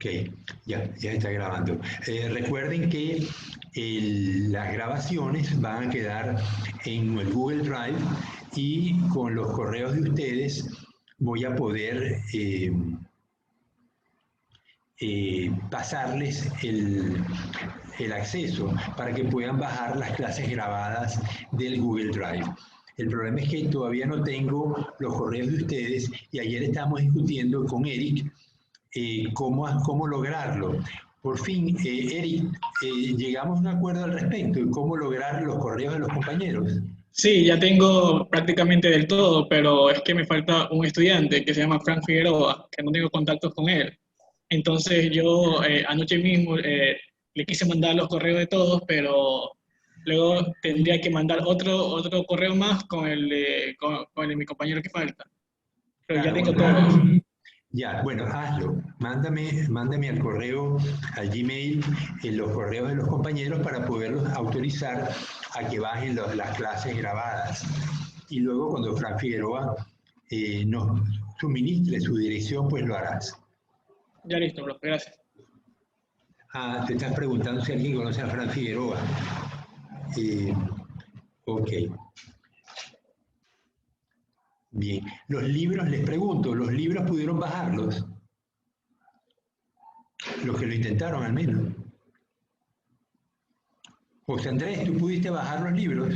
Ok, ya está grabando. Recuerden que las grabaciones van a quedar en el Google Drive y con los correos de ustedes voy a poder pasarles el acceso para que puedan bajar las clases grabadas del Google Drive. El problema es que todavía no tengo los correos de ustedes y ayer estábamos discutiendo con Eric cómo lograrlo. Por fin, Eric, llegamos a un acuerdo al respecto de cómo lograr los correos de los compañeros. Sí, ya tengo prácticamente del todo, pero es que me falta un estudiante que se llama Frank Figueroa, que no tengo contactos con él. Entonces yo anoche mismo le quise mandar los correos de todos, pero luego tendría que mandar otro correo más con el de mi compañero que falta. Pero ya Claro, tengo todos. ya, bueno, hazlo. Mándame al correo, al Gmail, en los correos de los compañeros para poderlos autorizar a que bajen las clases grabadas. Y luego cuando Fran Figueroa nos suministre su dirección, pues lo harás. Ya listo, bro. Gracias. Ah, te estás preguntando si alguien conoce a Fran Figueroa. Eh, ok, bien. Los libros, les pregunto, ¿los libros pudieron bajarlos? Los que lo intentaron al menos. José Andrés, ¿tú pudiste bajar los libros?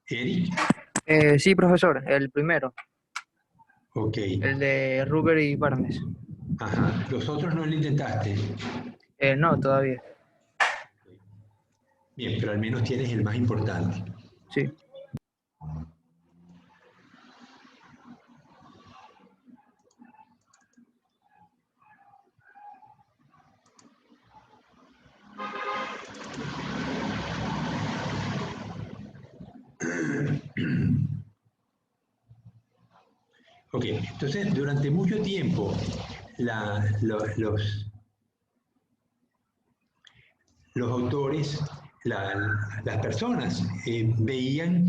Eric, Sí, profesor, el primero, ok. el de Ruber y Barnes. Ajá. Los otros no lo intentaste. No, todavía. Bien, pero al menos tienes el más importante. Sí. Ok, entonces durante mucho tiempo los autores, las personas veían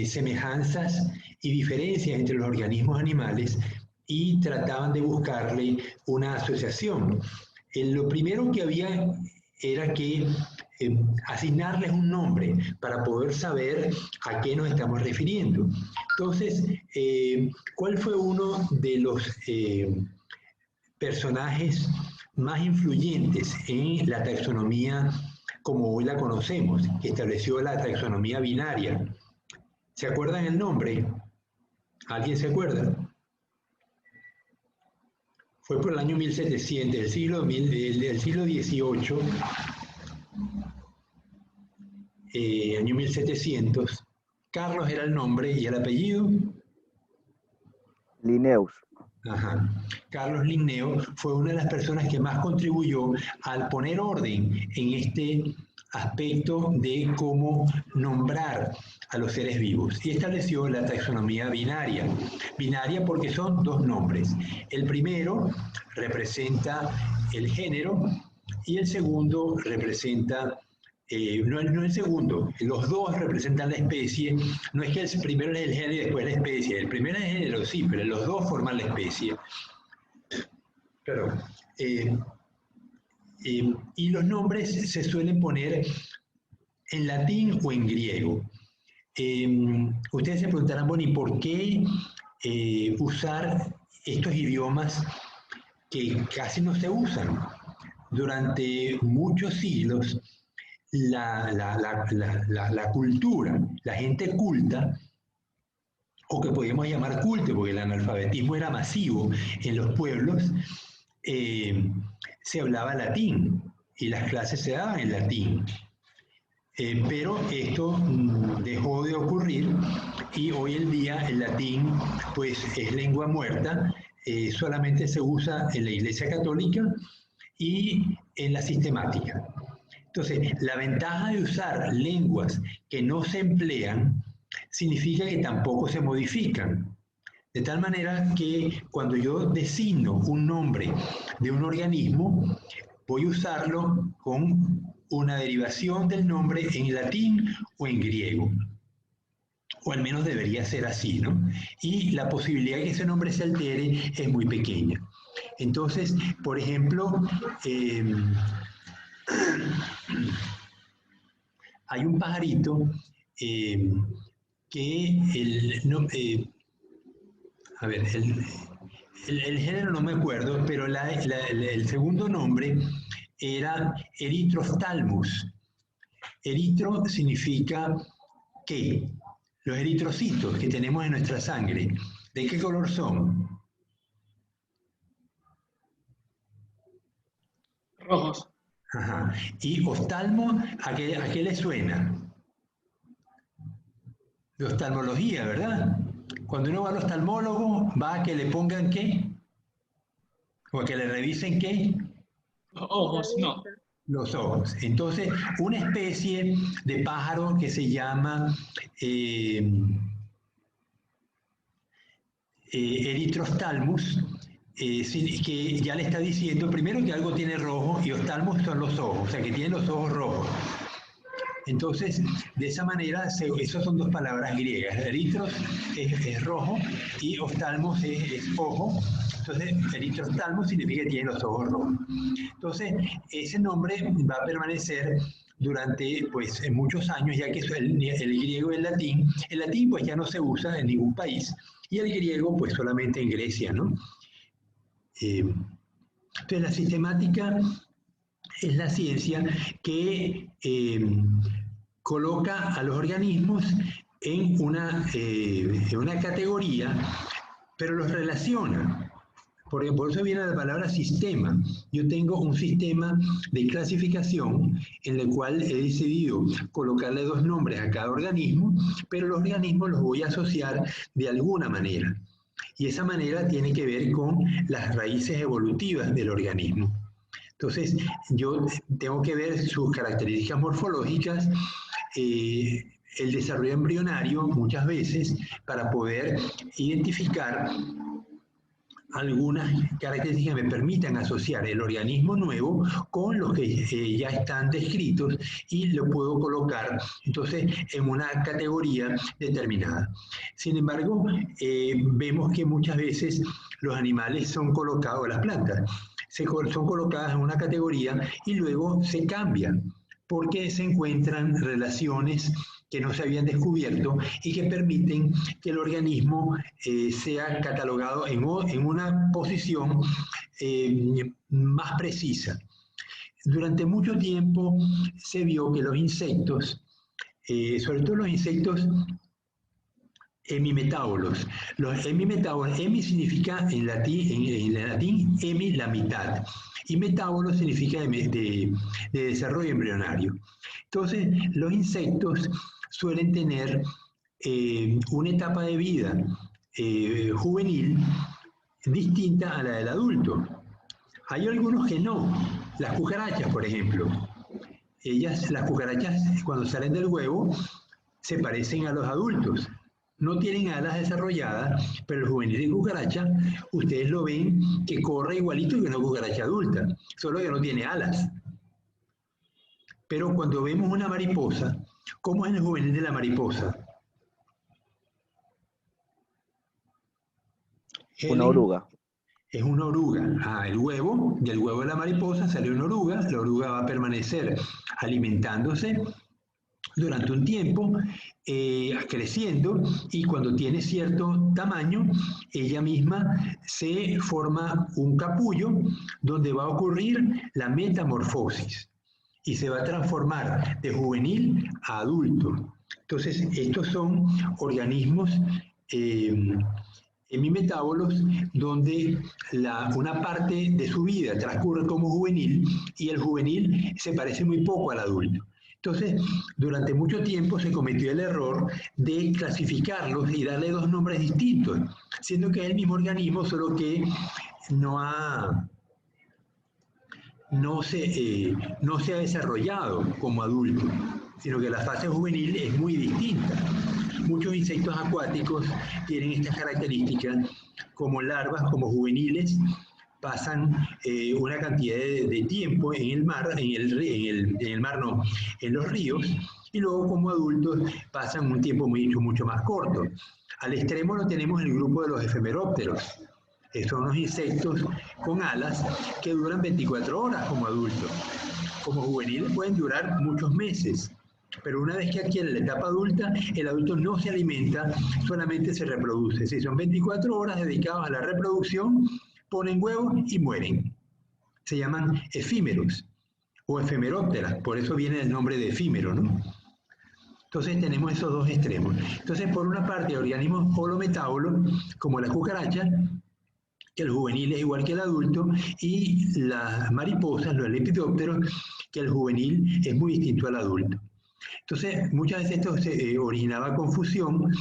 semejanzas y diferencias entre los organismos animales y trataban de buscarle una asociación. Lo primero que había era que asignarles un nombre para poder saber a qué nos estamos refiriendo. Entonces, ¿cuál fue uno de los personajes más influyentes en la taxonomía como hoy la conocemos, que estableció la taxonomía binaria? ¿Se acuerdan el nombre? ¿Alguien se acuerda? Fue por el año 1700, del siglo XVIII, año 1700. Carlos era el nombre y el apellido. Linnaeus. Ajá. Carlos Linneo fue una de las personas que más contribuyó al poner orden en este aspecto de cómo nombrar a los seres vivos y estableció la taxonomía binaria. Binaria porque son dos nombres. El primero representa el género y el segundo representa no el segundo, los dos representan la especie. No es que el primero es el género y después la especie. El primero es el género, sí, pero los dos forman la especie. Claro. Y los nombres se suelen poner en latín o en griego. Ustedes se preguntarán, bueno, ¿y por qué usar estos idiomas que casi no se usan? Durante muchos siglos, la cultura, la gente culta, o que podríamos llamar culte, porque el analfabetismo era masivo en los pueblos, se hablaba latín y las clases se daban en latín. Pero esto dejó de ocurrir y hoy en día el latín pues es lengua muerta, solamente se usa en la Iglesia Católica y en la sistemática. Entonces, la ventaja de usar lenguas que no se emplean significa que tampoco se modifican. De tal manera que cuando yo designo un nombre de un organismo, voy a usarlo con una derivación del nombre en latín o en griego. o al menos debería ser así, ¿no? Y la posibilidad de que ese nombre se altere es muy pequeña. Entonces, por ejemplo, hay un pajarito que a ver, el género no me acuerdo, pero el segundo nombre era Erythrosthalmus. Eritro significa ¿qué? Los eritrocitos que tenemos en nuestra sangre. ¿De qué color son? Rojos. Ajá. ¿Y oftalmo, a qué le suena? De oftalmología, ¿verdad? Cuando uno va al oftalmólogo, va a que le pongan ¿qué? O a que le revisen ¿qué? Los ojos, no. Los ojos. Entonces, una especie de pájaro que se llama Erythrosthalmus, que ya le está diciendo primero que algo tiene rojo y oftalmos son los ojos, o sea que tiene los ojos rojos. Entonces, de esa manera, esas son dos palabras griegas. Eritros es rojo y oftalmos es ojo. Entonces, eritrostalmos significa que tiene los ojos rojos. Entonces, ese nombre va a permanecer durante pues, muchos años, ya que el griego y el latín pues ya no se usa en ningún país, y el griego pues solamente en Grecia, ¿no? Entonces, la sistemática es la ciencia que coloca a los organismos en una categoría, pero los relaciona. Porque por eso viene la palabra sistema. Yo tengo un sistema de clasificación en el cual he decidido colocarle dos nombres a cada organismo, pero los organismos los voy a asociar de alguna manera. Y esa manera tiene que ver con las raíces evolutivas del organismo. Entonces, yo tengo que ver sus características morfológicas, el desarrollo embrionario muchas veces, para poder identificar algunas características que me permitan asociar el organismo nuevo con los que ya están descritos y lo puedo colocar entonces en una categoría determinada. Sin embargo, vemos que muchas veces los animales son colocados, las plantas, son colocadas en una categoría y luego se cambian porque se encuentran relaciones que no se habían descubierto y que permiten que el organismo sea catalogado en una posición más precisa. Durante mucho tiempo se vio que los insectos, sobre todo los insectos hemimetábolos, hemi significa en latín hemi, la mitad, y metábolo significa de desarrollo embrionario. Entonces, los insectos suelen tener una etapa de vida juvenil distinta a la del adulto. Hay algunos que no. Las cucarachas, por ejemplo. Las cucarachas, cuando salen del huevo, se parecen a los adultos. No tienen alas desarrolladas, pero el juvenil de cucaracha, ustedes lo ven que corre igualito que una cucaracha adulta, solo que no tiene alas. Pero cuando vemos una mariposa, ¿cómo es el juvenil de la mariposa? Una oruga. Es una oruga. Del huevo de la mariposa sale una oruga, la oruga va a permanecer alimentándose durante un tiempo, creciendo, y cuando tiene cierto tamaño, ella misma se forma un capullo donde va a ocurrir la metamorfosis y se va a transformar de juvenil a adulto. Entonces, estos son organismos hemimetábolos donde una parte de su vida transcurre como juvenil y el juvenil se parece muy poco al adulto. Entonces, durante mucho tiempo se cometió el error de clasificarlos y darle dos nombres distintos, siendo que es el mismo organismo, solo que no se ha desarrollado como adulto, sino que la fase juvenil es muy distinta. Muchos insectos acuáticos tienen estas características, como larvas, como juveniles, pasan una cantidad de tiempo en el mar, en los ríos, y luego como adultos pasan un tiempo mucho más corto. Al extremo lo tenemos el grupo de los efemerópteros. Son unos insectos con alas que duran 24 horas como adultos. Como juveniles pueden durar muchos meses, pero una vez que adquiere la etapa adulta, el adulto no se alimenta, solamente se reproduce. Si son 24 horas dedicadas a la reproducción, ponen huevos y mueren. Se llaman efímeros o efemerópteras, por eso viene el nombre de efímero, ¿no? Entonces tenemos esos dos extremos. Entonces, por una parte, organismos holometábolos, como la cucaracha, que el juvenil es igual que el adulto, y las mariposas, los lepidópteros, que el juvenil es muy distinto al adulto. Entonces, muchas veces esto se originaba confusión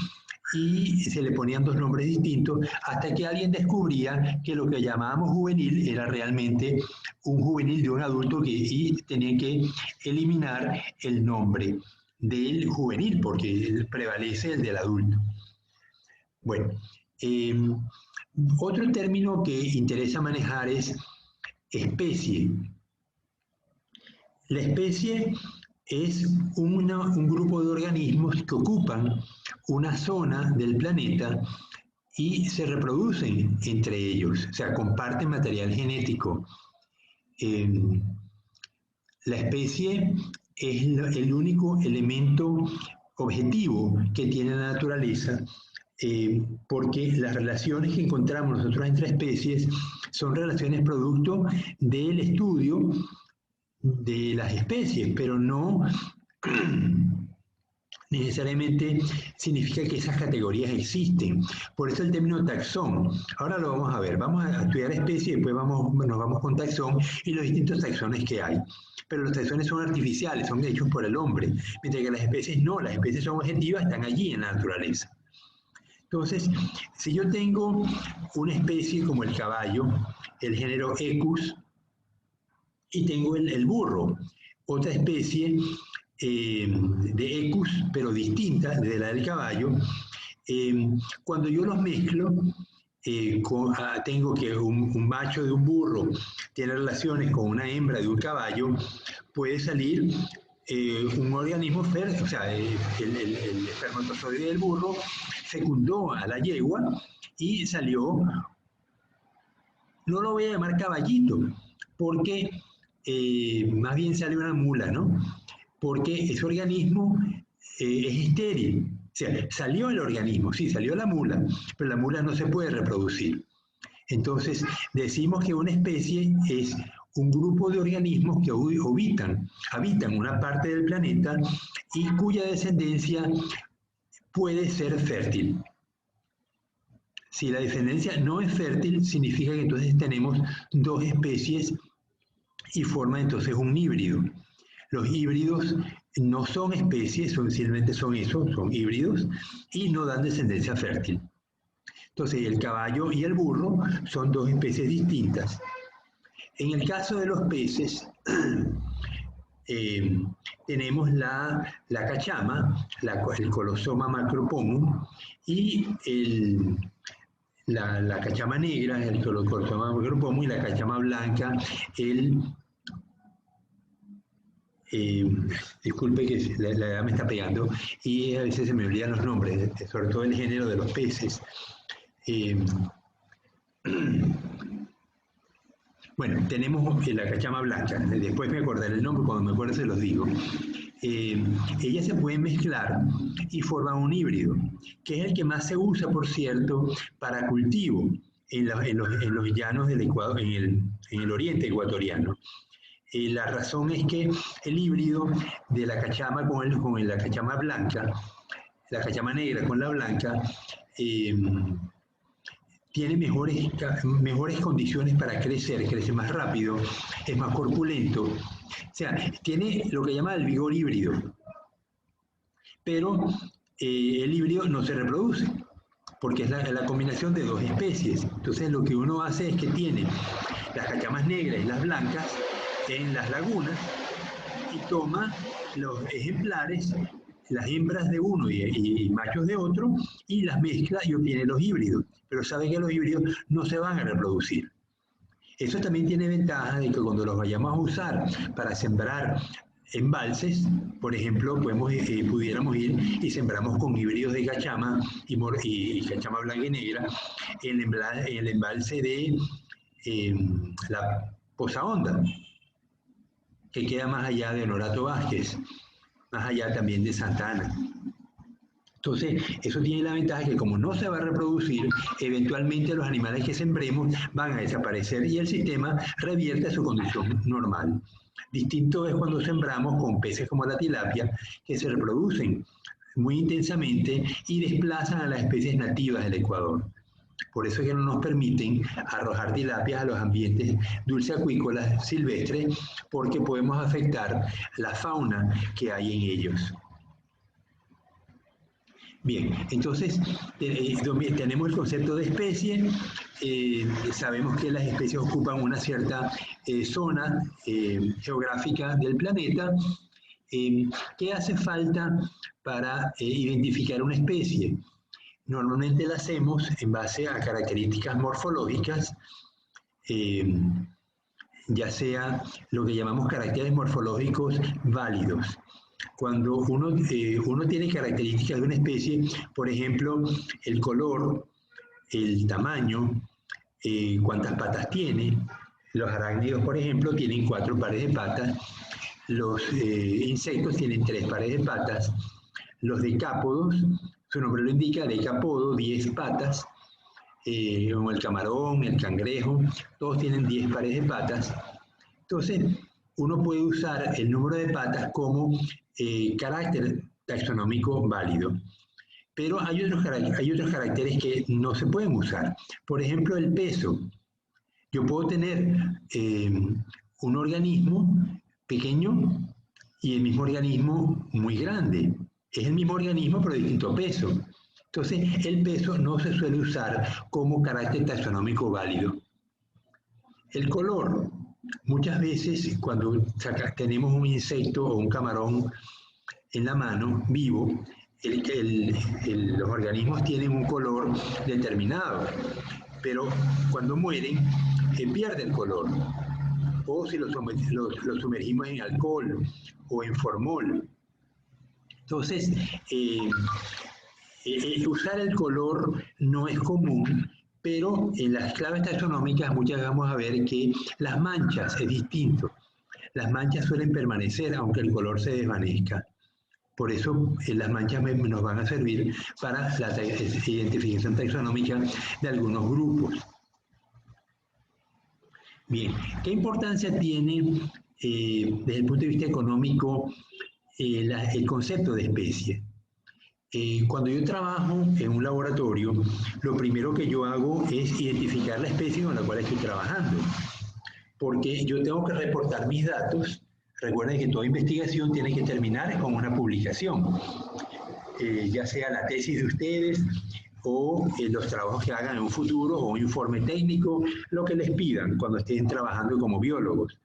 y se le ponían dos nombres distintos hasta que alguien descubría que lo que llamábamos juvenil era realmente un juvenil de un adulto y tenía que eliminar el nombre del juvenil porque prevalece el del adulto. Bueno, otro término que interesa manejar es especie. La especie es un grupo de organismos que ocupan una zona del planeta y se reproducen entre ellos, o sea, comparten material genético. La especie es el único elemento objetivo que tiene la naturaleza, porque las relaciones que encontramos nosotros entre especies son relaciones producto del estudio de las especies, pero no necesariamente significa que esas categorías existen. Por eso el término taxón. Ahora lo vamos a ver. Vamos a estudiar especies y después nos vamos con taxón y los distintos taxones que hay. Pero los taxones son artificiales, son hechos por el hombre, mientras que las especies no, las especies son objetivas, están allí en la naturaleza. Entonces, si yo tengo una especie como el caballo, el género Equus, y tengo el burro, otra especie de Equus, pero distinta de la del caballo, cuando yo los mezclo, tengo que un macho de un burro tiene relaciones con una hembra de un caballo, puede salir un organismo fértil, o sea, el espermatozoide del burro fecundó a la yegua y salió, no lo voy a llamar caballito, porque más bien sale una mula, ¿no? Porque ese organismo es estéril. O sea, salió el organismo, sí, salió la mula, pero la mula no se puede reproducir. Entonces, decimos que una especie es un grupo de organismos que habitan una parte del planeta y cuya descendencia puede ser fértil. Si la descendencia no es fértil, significa que entonces tenemos dos especies y forma entonces un híbrido. Los híbridos no son especies, simplemente son eso, son híbridos y no dan descendencia fértil. Entonces el caballo y el burro son dos especies distintas. En el caso de los peces, tenemos la cachama, el Colosoma macropomum, y la cachama negra, el Colosoma macropomum, y la cachama blanca, disculpe que la edad me está pegando, y a veces se me olvidan los nombres, sobre todo el género de los peces. Bueno, tenemos la cachama blanca, después me acordaré el nombre, cuando me acuerde se los digo. Ellas se pueden mezclar y forman un híbrido, que es el que más se usa, por cierto, para cultivo en los llanos del Ecuador, en el oriente ecuatoriano. La razón es que el híbrido de la cachama con la cachama blanca, la cachama negra con la blanca, tiene mejores condiciones para crecer, crece más rápido, es más corpulento, o sea, tiene lo que llama el vigor híbrido, pero el híbrido no se reproduce, porque es la combinación de dos especies. Entonces lo que uno hace es que tiene las cachamas negras y las blancas en las lagunas y toma los ejemplares, las hembras de uno y machos de otro, y las mezcla y obtiene los híbridos. Pero sabe que los híbridos no se van a reproducir. Eso también tiene ventaja de que cuando los vayamos a usar para sembrar embalses, por ejemplo, pudiéramos ir y sembramos con híbridos de cachama y cachama blanca y negra el embalse de la Poza Honda, que queda más allá de Honorato Vázquez, más allá también de Santa Ana. Entonces, eso tiene la ventaja que como no se va a reproducir, eventualmente los animales que sembremos van a desaparecer y el sistema revierte a su condición normal. Distinto es cuando sembramos con peces como la tilapia, que se reproducen muy intensamente y desplazan a las especies nativas del Ecuador. Por eso es que no nos permiten arrojar tilapias a los ambientes dulceacuícolas silvestres, porque podemos afectar la fauna que hay en ellos. Bien, entonces tenemos el concepto de especie, sabemos que las especies ocupan una cierta zona geográfica del planeta. ¿Qué hace falta para identificar una especie? Normalmente la hacemos en base a características morfológicas, ya sea lo que llamamos caracteres morfológicos válidos. Cuando uno tiene características de una especie, por ejemplo, el color, el tamaño, cuántas patas tiene. Los arácnidos, por ejemplo, tienen 4 pares de patas. Los insectos tienen 3 pares de patas. Los decápodos, su nombre lo indica, decapodo, 10 patas. Como el camarón, el cangrejo, todos tienen 10 pares de patas. Entonces, uno puede usar el número de patas como carácter taxonómico válido. Pero hay otros caracteres que no se pueden usar. Por ejemplo, el peso. Yo puedo tener un organismo pequeño y el mismo organismo muy grande. Es el mismo organismo, pero de distinto peso. Entonces, el peso no se suele usar como carácter taxonómico válido. El color. Muchas veces cuando tenemos un insecto o un camarón en la mano vivo, los organismos tienen un color determinado, pero cuando mueren pierden el color. O si los sumergimos en alcohol o en formol. Entonces, usar el color no es común, pero en las claves taxonómicas muchas vamos a ver que las manchas es distinto. Las manchas suelen permanecer aunque el color se desvanezca. Por eso las manchas nos van a servir para la identificación taxonómica de algunos grupos. Bien, ¿qué importancia tiene desde el punto de vista económico el concepto de especie? Cuando yo trabajo en un laboratorio, lo primero que yo hago es identificar la especie con la cual estoy trabajando, porque yo tengo que reportar mis datos. Recuerden que toda investigación tiene que terminar con una publicación, ya sea la tesis de ustedes o los trabajos que hagan en un futuro o un informe técnico, lo que les pidan cuando estén trabajando como biólogos.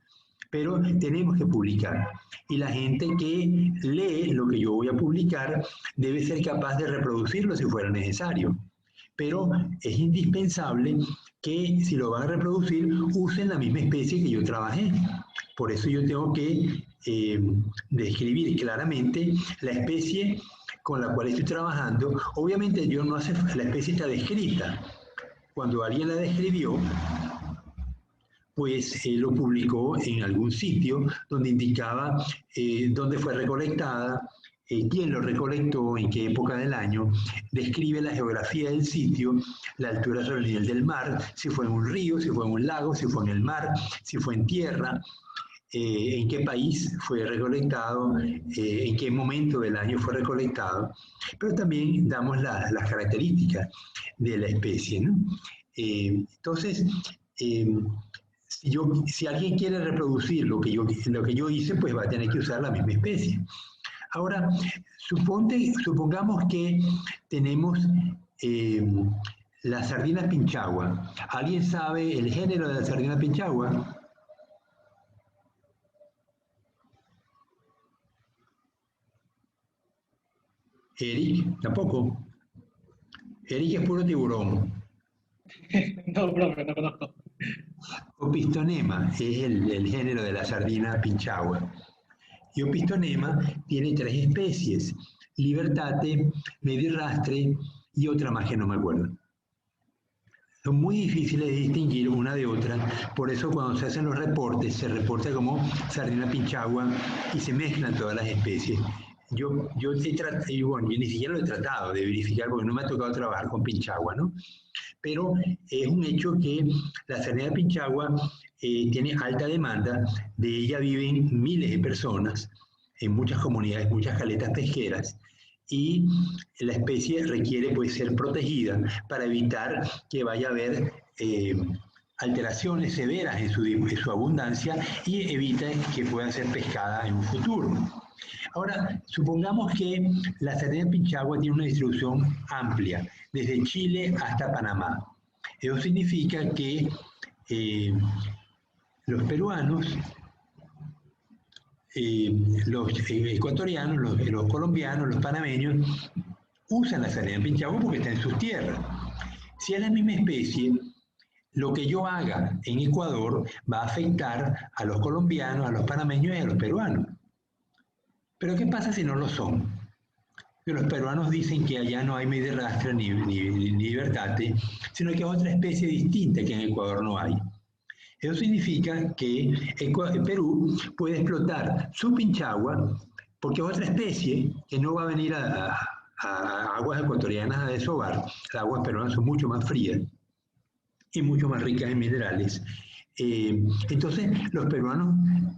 Pero tenemos que publicar. Y la gente que lee lo que yo voy a publicar debe ser capaz de reproducirlo si fuera necesario. Pero es indispensable que si lo van a reproducir, usen la misma especie que yo trabajé. Por eso yo tengo que describir claramente la especie con la cual estoy trabajando. Obviamente la especie está descrita. Cuando alguien la describió, pues lo publicó en algún sitio donde indicaba dónde fue recolectada, quién lo recolectó, en qué época del año, describe la geografía del sitio, la altura sobre el nivel del mar, si fue en un río, si fue en un lago, si fue en el mar, si fue en tierra, en qué país fue recolectado, en qué momento del año fue recolectado, pero también damos las características de la especie, ¿no? Entonces, si alguien quiere reproducir lo que yo hice, pues va a tener que usar la misma especie. Ahora, supongamos que tenemos la sardina pinchagua. ¿Alguien sabe el género de la sardina pinchagua? Eric, tampoco. Eric es puro tiburón. No, profe, no conozco. Opistonema es el género de la sardina pinchagua. Y Opistonema tiene 3 especies, Libertate, Medirrastre y otra más que no me acuerdo. Son muy difíciles de distinguir una de otra, por eso cuando se hacen los reportes, se reporta como sardina pinchagua y se mezclan todas las especies. Yo ni siquiera lo he tratado de verificar porque no me ha tocado trabajar con pinchagua, ¿no? Pero es un hecho que la sardina pinchagua tiene alta demanda, de ella viven miles de personas en muchas comunidades, muchas caletas pesqueras, y la especie requiere pues, ser protegida para evitar que vaya a haber alteraciones severas en su abundancia y evita que pueda ser pescada en un futuro. Ahora, supongamos que la sardina pinchagua tiene una distribución amplia, desde Chile hasta Panamá. Eso significa que los peruanos, los ecuatorianos, los colombianos, los panameños, usan la sardina pinchagua porque está en sus tierras. Si es la misma especie, lo que yo haga en Ecuador va a afectar a los colombianos, a los panameños y a los peruanos. Pero ¿qué pasa si no lo son? Que los peruanos dicen que allá no hay medirrastre ni libertate, sino que es otra especie distinta que en Ecuador no hay. Eso significa que Perú puede explotar su pinchagua porque es otra especie que no va a venir a aguas ecuatorianas a desovar. Las aguas peruanas son mucho más frías y mucho más ricas en minerales. Entonces, los peruanos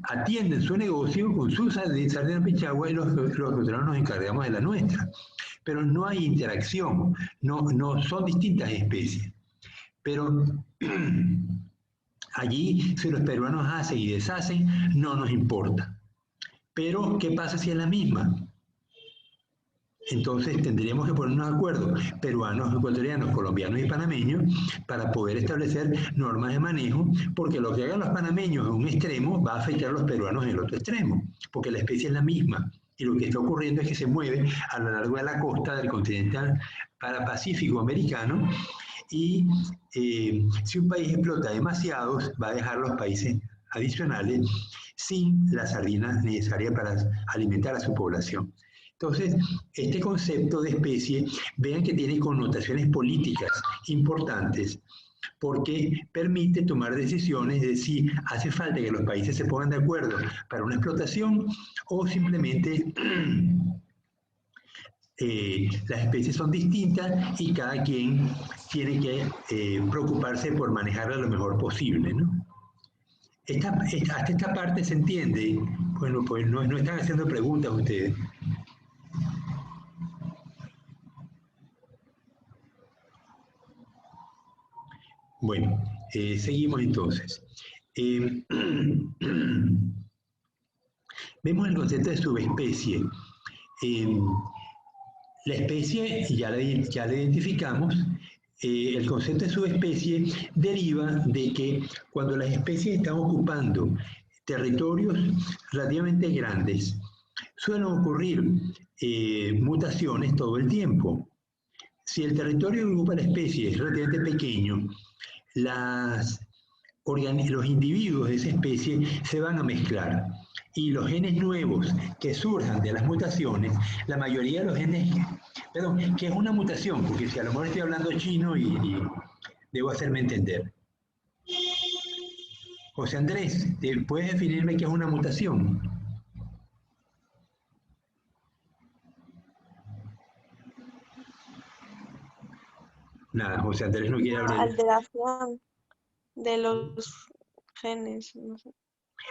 atienden su negocio con su sardina pinchagua y los ecuatorianos nos encargamos de la nuestra. Pero no hay interacción, no son distintas especies. Pero allí, si los peruanos hacen y deshacen, no nos importa. Pero, ¿qué pasa si es la misma? Entonces tendríamos que ponernos de acuerdo, peruanos, ecuatorianos, colombianos y panameños, para poder establecer normas de manejo, porque lo que hagan los panameños en un extremo va a afectar a los peruanos en el otro extremo, porque la especie es la misma. Y lo que está ocurriendo es que se mueve a lo largo de la costa del continente pacífico americano, y si un país explota demasiados, va a dejar los países adicionales sin la sardina necesaria para alimentar a su población. Entonces, este concepto de especie, vean que tiene connotaciones políticas importantes, porque permite tomar decisiones de si hace falta que los países se pongan de acuerdo para una explotación o simplemente las especies son distintas y cada quien tiene que preocuparse por manejarla lo mejor posible, ¿no? Hasta esta parte se entiende. Bueno, pues no están haciendo preguntas ustedes. Bueno, seguimos entonces. Vemos el concepto de subespecie. La especie ya la identificamos. El concepto de subespecie deriva de que cuando las especies están ocupando territorios relativamente grandes, suelen ocurrir mutaciones todo el tiempo. Si el territorio que ocupa la especie es relativamente pequeño, los individuos de esa especie se van a mezclar. Y los genes nuevos que surjan de las mutaciones, la mayoría de los genes, perdón, ¿qué es una mutación? Porque si a lo mejor estoy hablando chino y debo hacerme entender. José Andrés, ¿puedes definirme qué es una mutación? Nada, José Andrés no quiere hablar. Alteración de los genes, no sé.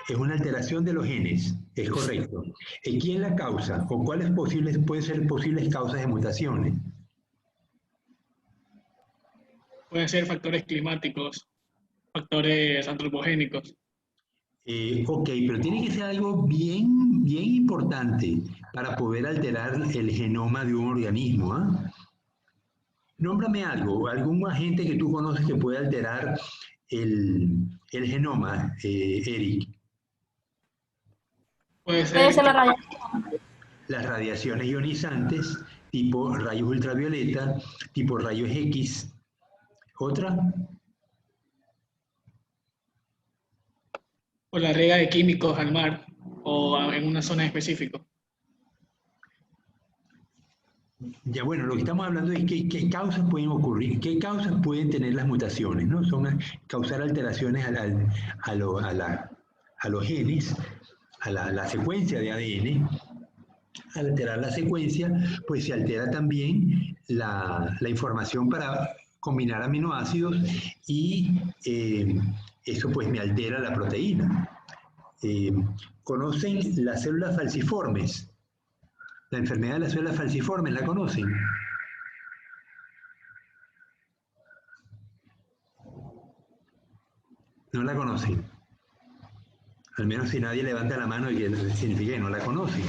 Es una alteración de los genes, es correcto. ¿Quién la causa o cuáles pueden ser posibles causas de mutaciones? Pueden ser factores climáticos, factores antropogénicos. Ok, pero tiene que ser algo bien, bien importante para poder alterar el genoma de un organismo. ¿Ah? Nómbrame algo, algún agente que tú conoces que puede alterar el genoma, Eric. Puede ser la radiación. Las radiaciones ionizantes, tipo rayos ultravioleta, tipo rayos X. ¿Otra? o la riega de químicos al mar, o en una zona específica? Ya bueno, lo que estamos hablando es qué causas pueden ocurrir, qué causas pueden tener las mutaciones, ¿no? Son causar alteraciones a los genes, a la secuencia de ADN. Al alterar la secuencia, pues se altera también la información para combinar aminoácidos y eso pues me altera la proteína. ¿Conocen las células falciformes? La enfermedad de las células falciformes, ¿la conocen? No la conocen. Al menos si nadie levanta la mano, significa que no la conocen.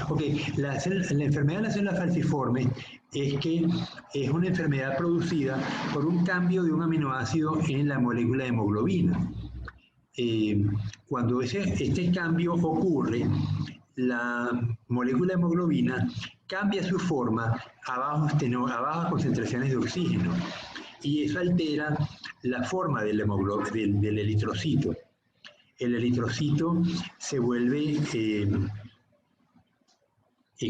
Ok, la enfermedad de las células falciformes es que es una enfermedad producida por un cambio de un aminoácido en la molécula de hemoglobina. Cuando este cambio ocurre, la molécula de hemoglobina cambia su forma a bajas concentraciones de oxígeno y eso altera la forma del eritrocito. El eritrocito se vuelve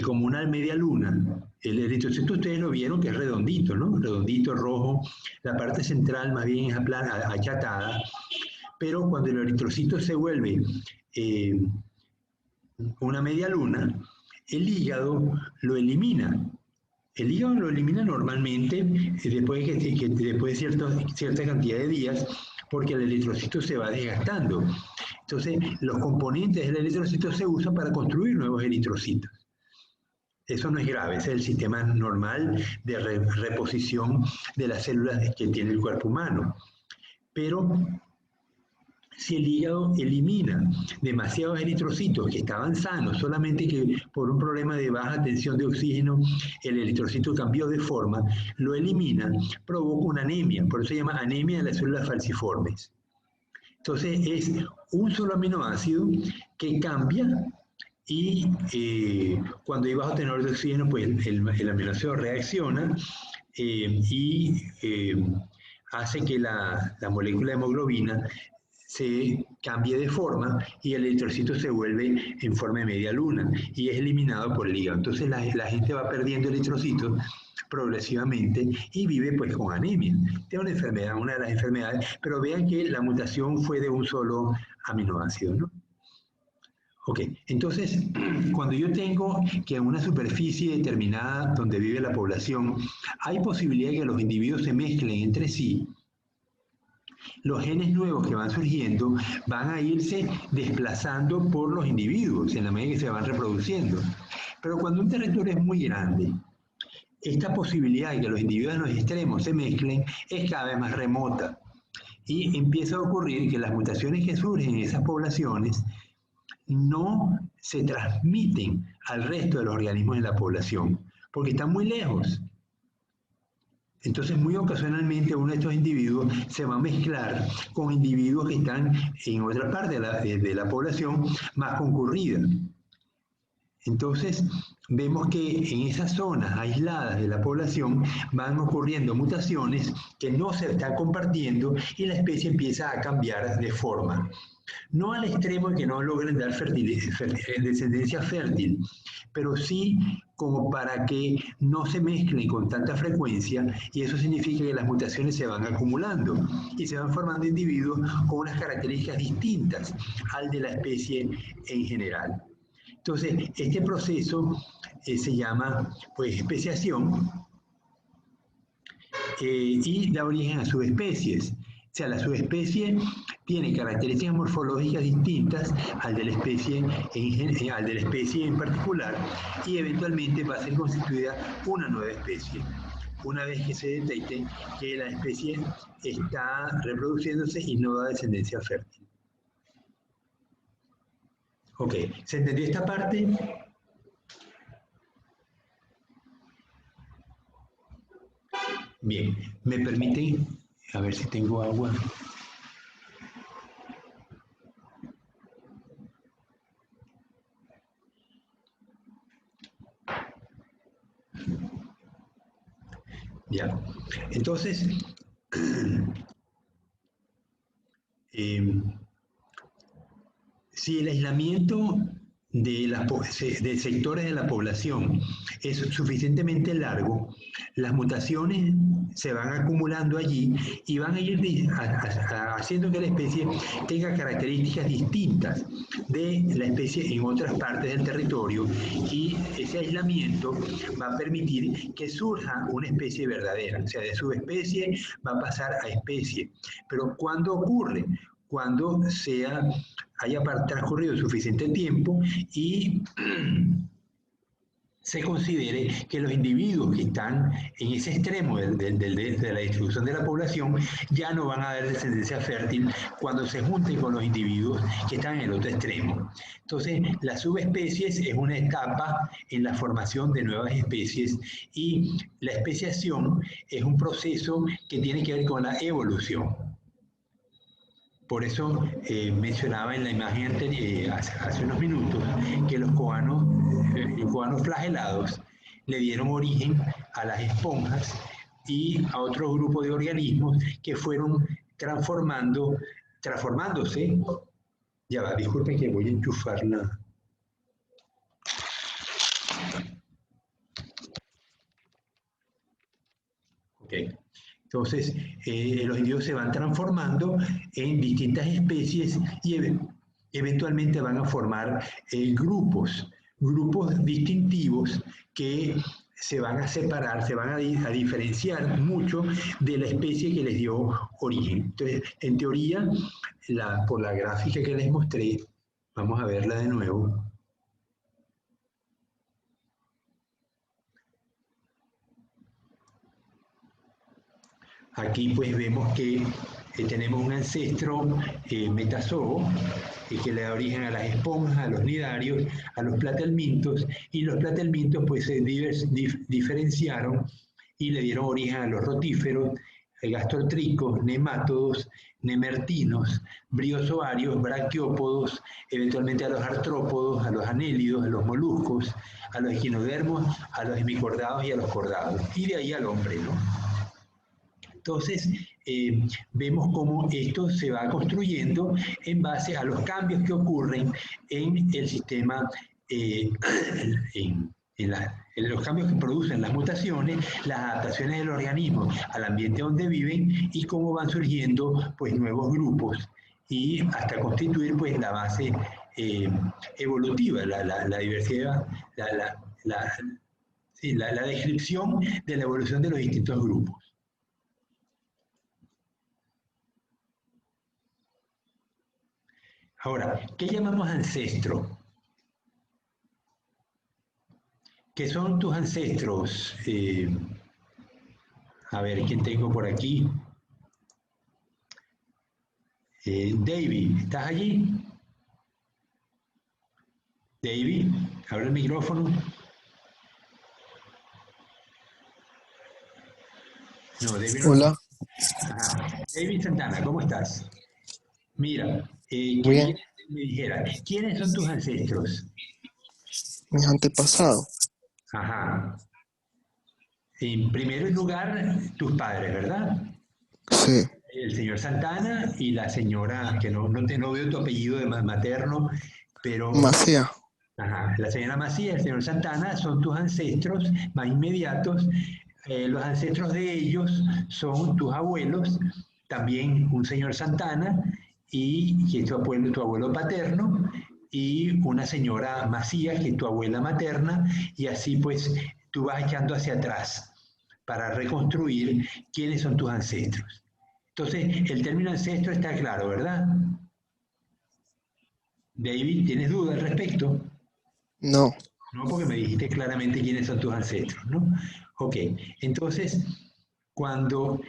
como una media luna. El eritrocito ustedes lo vieron que es redondito, ¿no? Redondito, rojo. La parte central más bien es achatada. Pero cuando el eritrocito se vuelve una media luna, el hígado lo elimina. El hígado lo elimina normalmente después de cierta cantidad de días, porque el eritrocito se va desgastando. Entonces, los componentes del eritrocito se usan para construir nuevos eritrocitos. Eso no es grave, ese es el sistema normal de reposición de las células que tiene el cuerpo humano. Pero si el hígado elimina demasiados eritrocitos que estaban sanos, solamente que por un problema de baja tensión de oxígeno el eritrocito cambió de forma, lo elimina, provoca una anemia, por eso se llama anemia de las células falciformes. Entonces es un solo aminoácido que cambia y cuando hay bajo tenor de oxígeno, pues el aminoácido reacciona y hace que la molécula de hemoglobina se cambie de forma y el eritrocito se vuelve en forma de media luna y es eliminado por el hígado. Entonces la gente va perdiendo eritrocitos progresivamente y vive pues con anemia. Es una enfermedad, una de las enfermedades, pero vean que la mutación fue de un solo aminoácido, ¿no? Ok, entonces cuando yo tengo que en una superficie determinada donde vive la población hay posibilidad de que los individuos se mezclen entre sí, los genes nuevos que van surgiendo van a irse desplazando por los individuos en la medida que se van reproduciendo. Pero cuando un territorio es muy grande, esta posibilidad de que los individuos en los extremos se mezclen es cada vez más remota. Y empieza a ocurrir que las mutaciones que surgen en esas poblaciones no se transmiten al resto de los organismos de la población, porque están muy lejos. Entonces, muy ocasionalmente uno de estos individuos se va a mezclar con individuos que están en otra parte de la población más concurrida. Entonces, vemos que en esas zonas aisladas de la población van ocurriendo mutaciones que no se están compartiendo y la especie empieza a cambiar de forma. No al extremo de que no logren dar descendencia fértil, pero sí como para que no se mezclen con tanta frecuencia y eso significa que las mutaciones se van acumulando y se van formando individuos con unas características distintas al de la especie en general. Entonces, este proceso se llama pues especiación y da origen a subespecies. O sea, la subespecie tiene características morfológicas distintas al de la especie en particular y eventualmente va a ser constituida una nueva especie. Una vez que se detecte que la especie está reproduciéndose y no da descendencia fértil. Ok, ¿se entendió esta parte? Bien, ¿me permiten? A ver si tengo agua. Ya, entonces, si el aislamiento de sectores de la población es suficientemente largo, las mutaciones se van acumulando allí y van a ir haciendo que la especie tenga características distintas de la especie en otras partes del territorio, y ese aislamiento va a permitir que surja una especie verdadera, o sea, de subespecie va a pasar a especie. Pero ¿cuándo ocurre? Cuando haya transcurrido suficiente tiempo y se considere que los individuos que están en ese extremo de la distribución de la población ya no van a dar descendencia fértil cuando se junten con los individuos que están en el otro extremo. Entonces, las subespecies es una etapa en la formación de nuevas especies, y la especiación es un proceso que tiene que ver con la evolución. Por eso mencionaba en la imagen anterior, hace unos minutos, que los coanos flagelados le dieron origen a las esponjas y a otro grupo de organismos que fueron transformándose. Ya va, disculpen que voy a enchufar la... Ok. Entonces, los individuos se van transformando en distintas especies y eventualmente van a formar grupos distintivos que se van a separar, se van a diferenciar mucho de la especie que les dio origen. Entonces, en teoría, por la gráfica que les mostré, vamos a verla de nuevo. Aquí pues vemos que tenemos un ancestro metazoo que le da origen a las esponjas, a los nidarios, a los platelmintos, y los platelmintos pues se diferenciaron y le dieron origen a los rotíferos, gastroctricos, nemátodos, nemertinos, briozoarios, braquiópodos, eventualmente a los artrópodos, a los anélidos, a los moluscos, a los equinodermos, a los hemicordados y a los cordados, y de ahí al hombre, ¿no? Entonces, vemos cómo esto se va construyendo en base a los cambios que ocurren en el sistema, en los cambios que producen las mutaciones, las adaptaciones del organismo al ambiente donde viven, y cómo van surgiendo pues, nuevos grupos, y hasta constituir pues, la base evolutiva, la diversidad, la descripción de la evolución de los distintos grupos. Ahora, ¿qué llamamos ancestro? ¿Qué son tus ancestros? A ver, ¿quién tengo por aquí? David, ¿estás allí? David, abre el micrófono. No, David no. Hola. Ajá. David Santana, ¿cómo estás? Mira, Bien. que me dijera, ¿quiénes son tus ancestros? Mis antepasados. Ajá. En primer lugar, tus padres, ¿verdad? Sí. El señor Santana y la señora, que no veo tu apellido de materno, pero... Macía. Ajá, la señora Macía y el señor Santana son tus ancestros más inmediatos. Los ancestros de ellos son tus abuelos, también un señor Santana, y que es tu abuelo paterno, y una señora Macías, que es tu abuela materna, y así pues tú vas echando hacia atrás para reconstruir quiénes son tus ancestros. Entonces, el término ancestro está claro, ¿verdad? David, ¿tienes duda al respecto? No. No, porque me dijiste claramente quiénes son tus ancestros, ¿no? Ok, entonces, cuando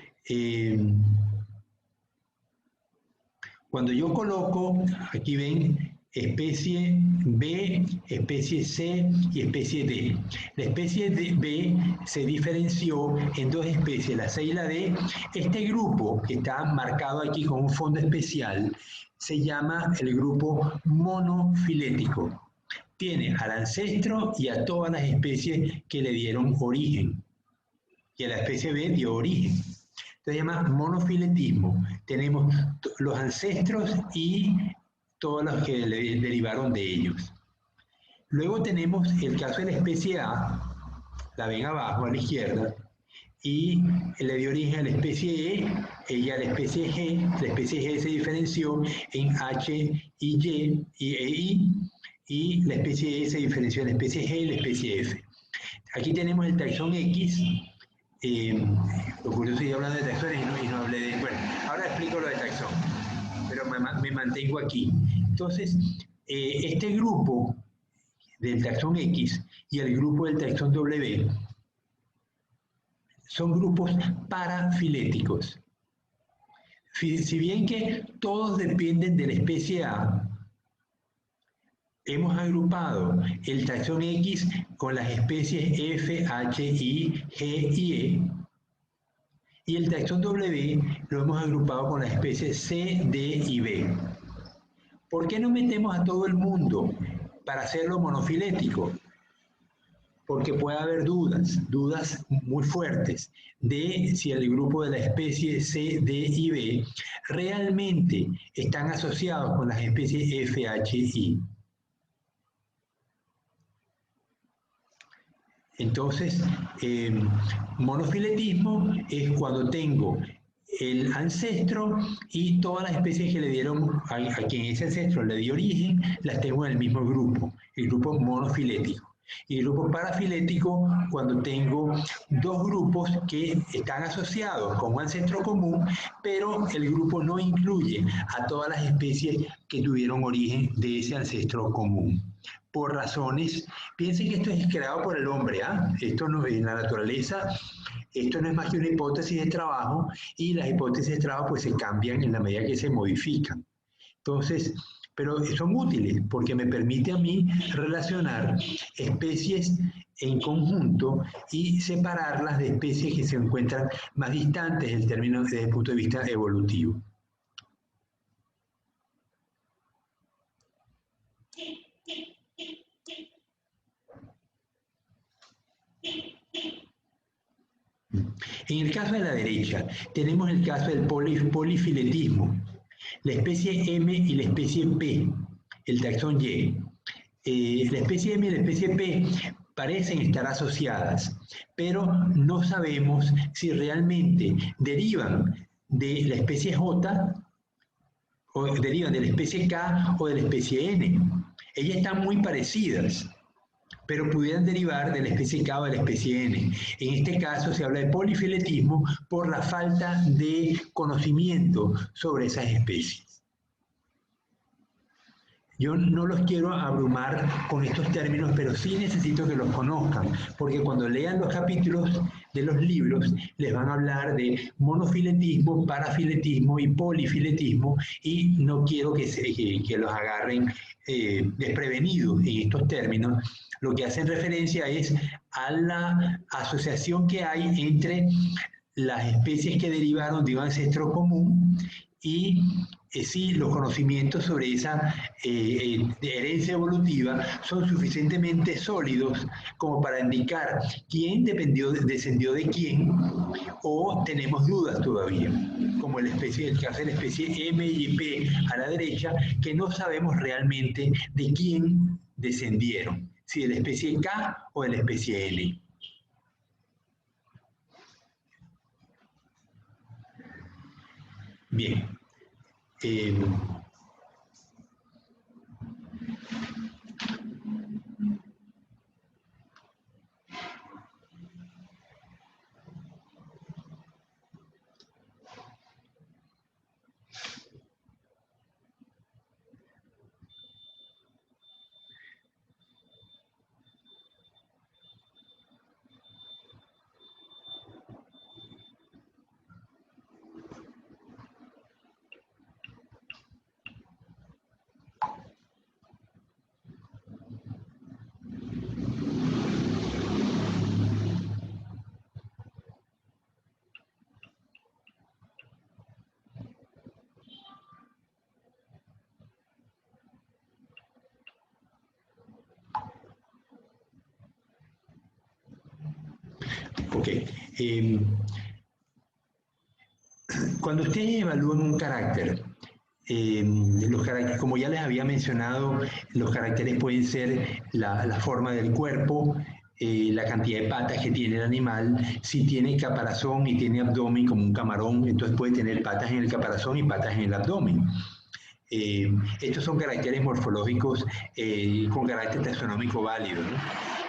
yo coloco, aquí ven, especie B, especie C y especie D. La especie B se diferenció en dos especies, la C y la D. Este grupo, que está marcado aquí con un fondo especial, se llama el grupo monofilético. Tiene al ancestro y a todas las especies que le dieron origen, y a la especie B dio origen. Se llama monofiletismo. Tenemos los ancestros y todos los que derivaron de ellos. Luego tenemos el caso de la especie A, la ven abajo a la izquierda, y le dio origen a la especie E, ella a la especie G. La especie G se diferenció en H y Y, y la especie E se diferenció en la especie G y la especie F. Aquí tenemos el taxón X. Lo curioso es que hablando de taxones y no hablé de... Bueno, ahora explico lo de taxón, pero me mantengo aquí. Entonces, este grupo del taxón X y el grupo del taxón W son grupos parafiléticos. Si bien que todos dependen de la especie A, hemos agrupado el taxón X con las especies F, H, I, G y E, y el taxón W lo hemos agrupado con las especies C, D y B. ¿Por qué no metemos a todo el mundo para hacerlo monofilético? Porque puede haber dudas muy fuertes de si el grupo de la especie C, D y B realmente están asociados con las especies F, H, I. Entonces, monofiletismo es cuando tengo el ancestro y todas las especies que le dieron a quien ese ancestro le dio origen, las tengo en el mismo grupo, el grupo monofilético. Y el grupo parafilético cuando tengo dos grupos que están asociados con un ancestro común, pero el grupo no incluye a todas las especies que tuvieron origen de ese ancestro común. Por razones, piensen que esto es creado por el hombre, ¿ah? Esto no, en la naturaleza, esto no es más que una hipótesis de trabajo, y las hipótesis de trabajo pues se cambian en la medida que se modifican. Entonces, pero son útiles porque me permite a mí relacionar especies en conjunto y separarlas de especies que se encuentran más distantes desde el punto de vista evolutivo. En el caso de la derecha, tenemos el caso del polifiletismo. La especie M y la especie P, el taxón Y. La especie M y la especie P parecen estar asociadas, pero no sabemos si realmente derivan de la especie J, o derivan de la especie K o de la especie N. Ellas están muy parecidas, pero pudieran derivar de la especie K o de la especie N. En este caso se habla de polifiletismo por la falta de conocimiento sobre esas especies. Yo no los quiero abrumar con estos términos, pero sí necesito que los conozcan, porque cuando lean los capítulos de los libros les van a hablar de monofiletismo, parafiletismo y polifiletismo, y no quiero que los agarren desprevenidos en estos términos. Lo que hacen referencia es a la asociación que hay entre las especies que derivaron de un ancestro común y si los conocimientos sobre esa herencia evolutiva son suficientemente sólidos como para indicar quién descendió de quién, o tenemos dudas todavía, como el caso de la especie M y P a la derecha, que no sabemos realmente de quién descendieron, si de la especie K o de la especie L. Bien. Ok. Cuando ustedes evalúan un carácter, como ya les había mencionado, los caracteres pueden ser la forma del cuerpo, la cantidad de patas que tiene el animal. Si tiene caparazón y tiene abdomen como un camarón, entonces puede tener patas en el caparazón y patas en el abdomen. Estos son caracteres morfológicos con carácter taxonómico válido, ¿no?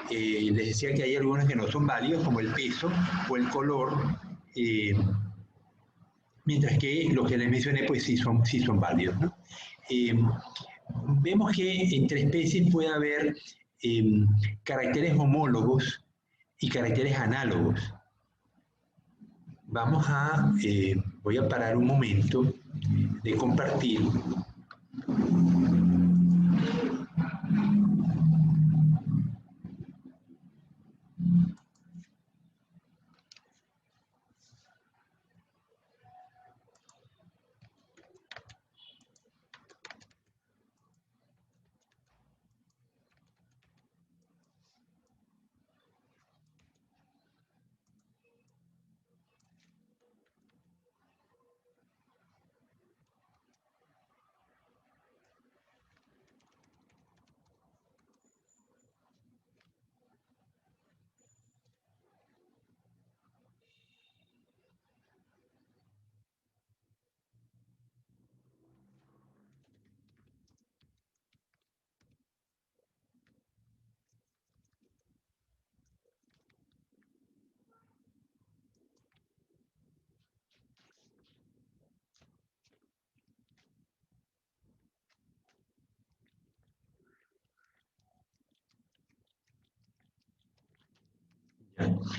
Les decía que hay algunos que no son válidos, como el peso o el color, mientras que los que les mencioné pues sí son válidos, ¿no? Vemos que entre especies puede haber caracteres homólogos y caracteres análogos. Voy a parar un momento de compartir.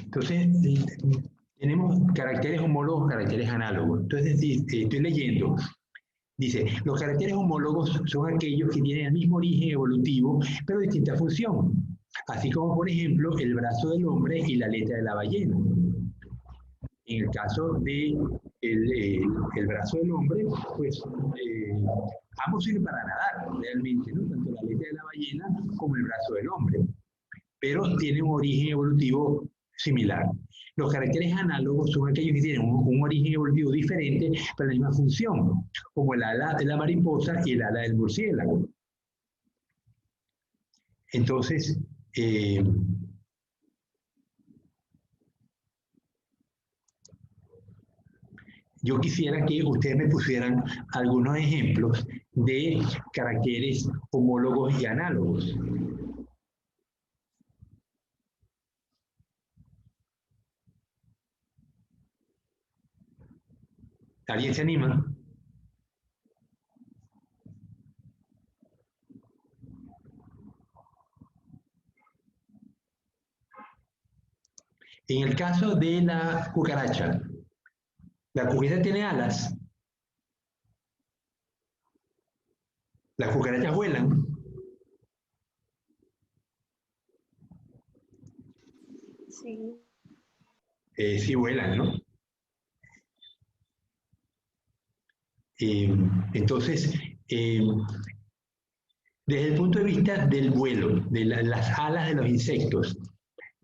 Entonces, tenemos caracteres homólogos, caracteres análogos. Entonces, estoy leyendo. Dice, los caracteres homólogos son aquellos que tienen el mismo origen evolutivo, pero distinta función. Así como, por ejemplo, el brazo del hombre y la aleta de la ballena. En el caso de el brazo del hombre, pues ambos sirven para nadar, realmente, ¿no? Tanto la aleta de la ballena como el brazo del hombre, pero tienen un origen evolutivo similar. Los caracteres análogos son aquellos que tienen un origen evolutivo diferente, pero la misma función, como el ala de la mariposa y el ala del murciélago. Entonces, yo quisiera que ustedes me pusieran algunos ejemplos de caracteres homólogos y análogos. ¿Alguien se anima? En el caso de la cucaracha tiene alas. Las cucarachas vuelan. Sí. Sí vuelan, ¿no? Entonces, desde el punto de vista del vuelo, de las alas de los insectos,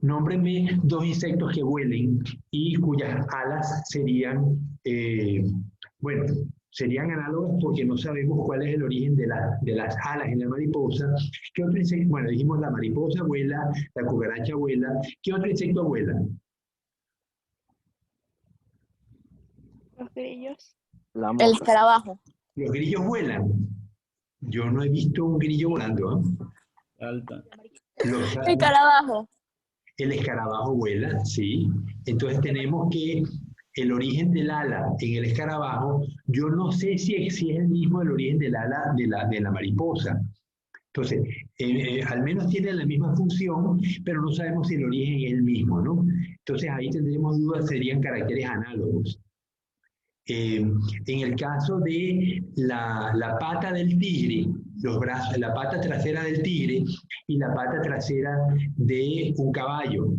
nómbrenme dos insectos que vuelen y cuyas alas serían, bueno, serían análogas porque no sabemos cuál es el origen de las alas en la mariposa. ¿Qué otro insecto? Bueno, dijimos la mariposa vuela, la cucaracha vuela. ¿Qué otro insecto vuela? Los grillos. La El mosca. escarabajo. Los grillos vuelan. Yo no he visto un grillo volando, ¿eh? Alta. El escarabajo. El escarabajo vuela, sí. Entonces tenemos que el origen del ala en el escarabajo, yo no sé si es el mismo el origen del ala de la mariposa. Entonces, al menos tiene la misma función, pero no sabemos si el origen es el mismo, ¿no? Entonces ahí tendremos dudas, serían caracteres análogos. En el caso de la pata del tigre, los brazos, la pata trasera del tigre y la pata trasera de un caballo,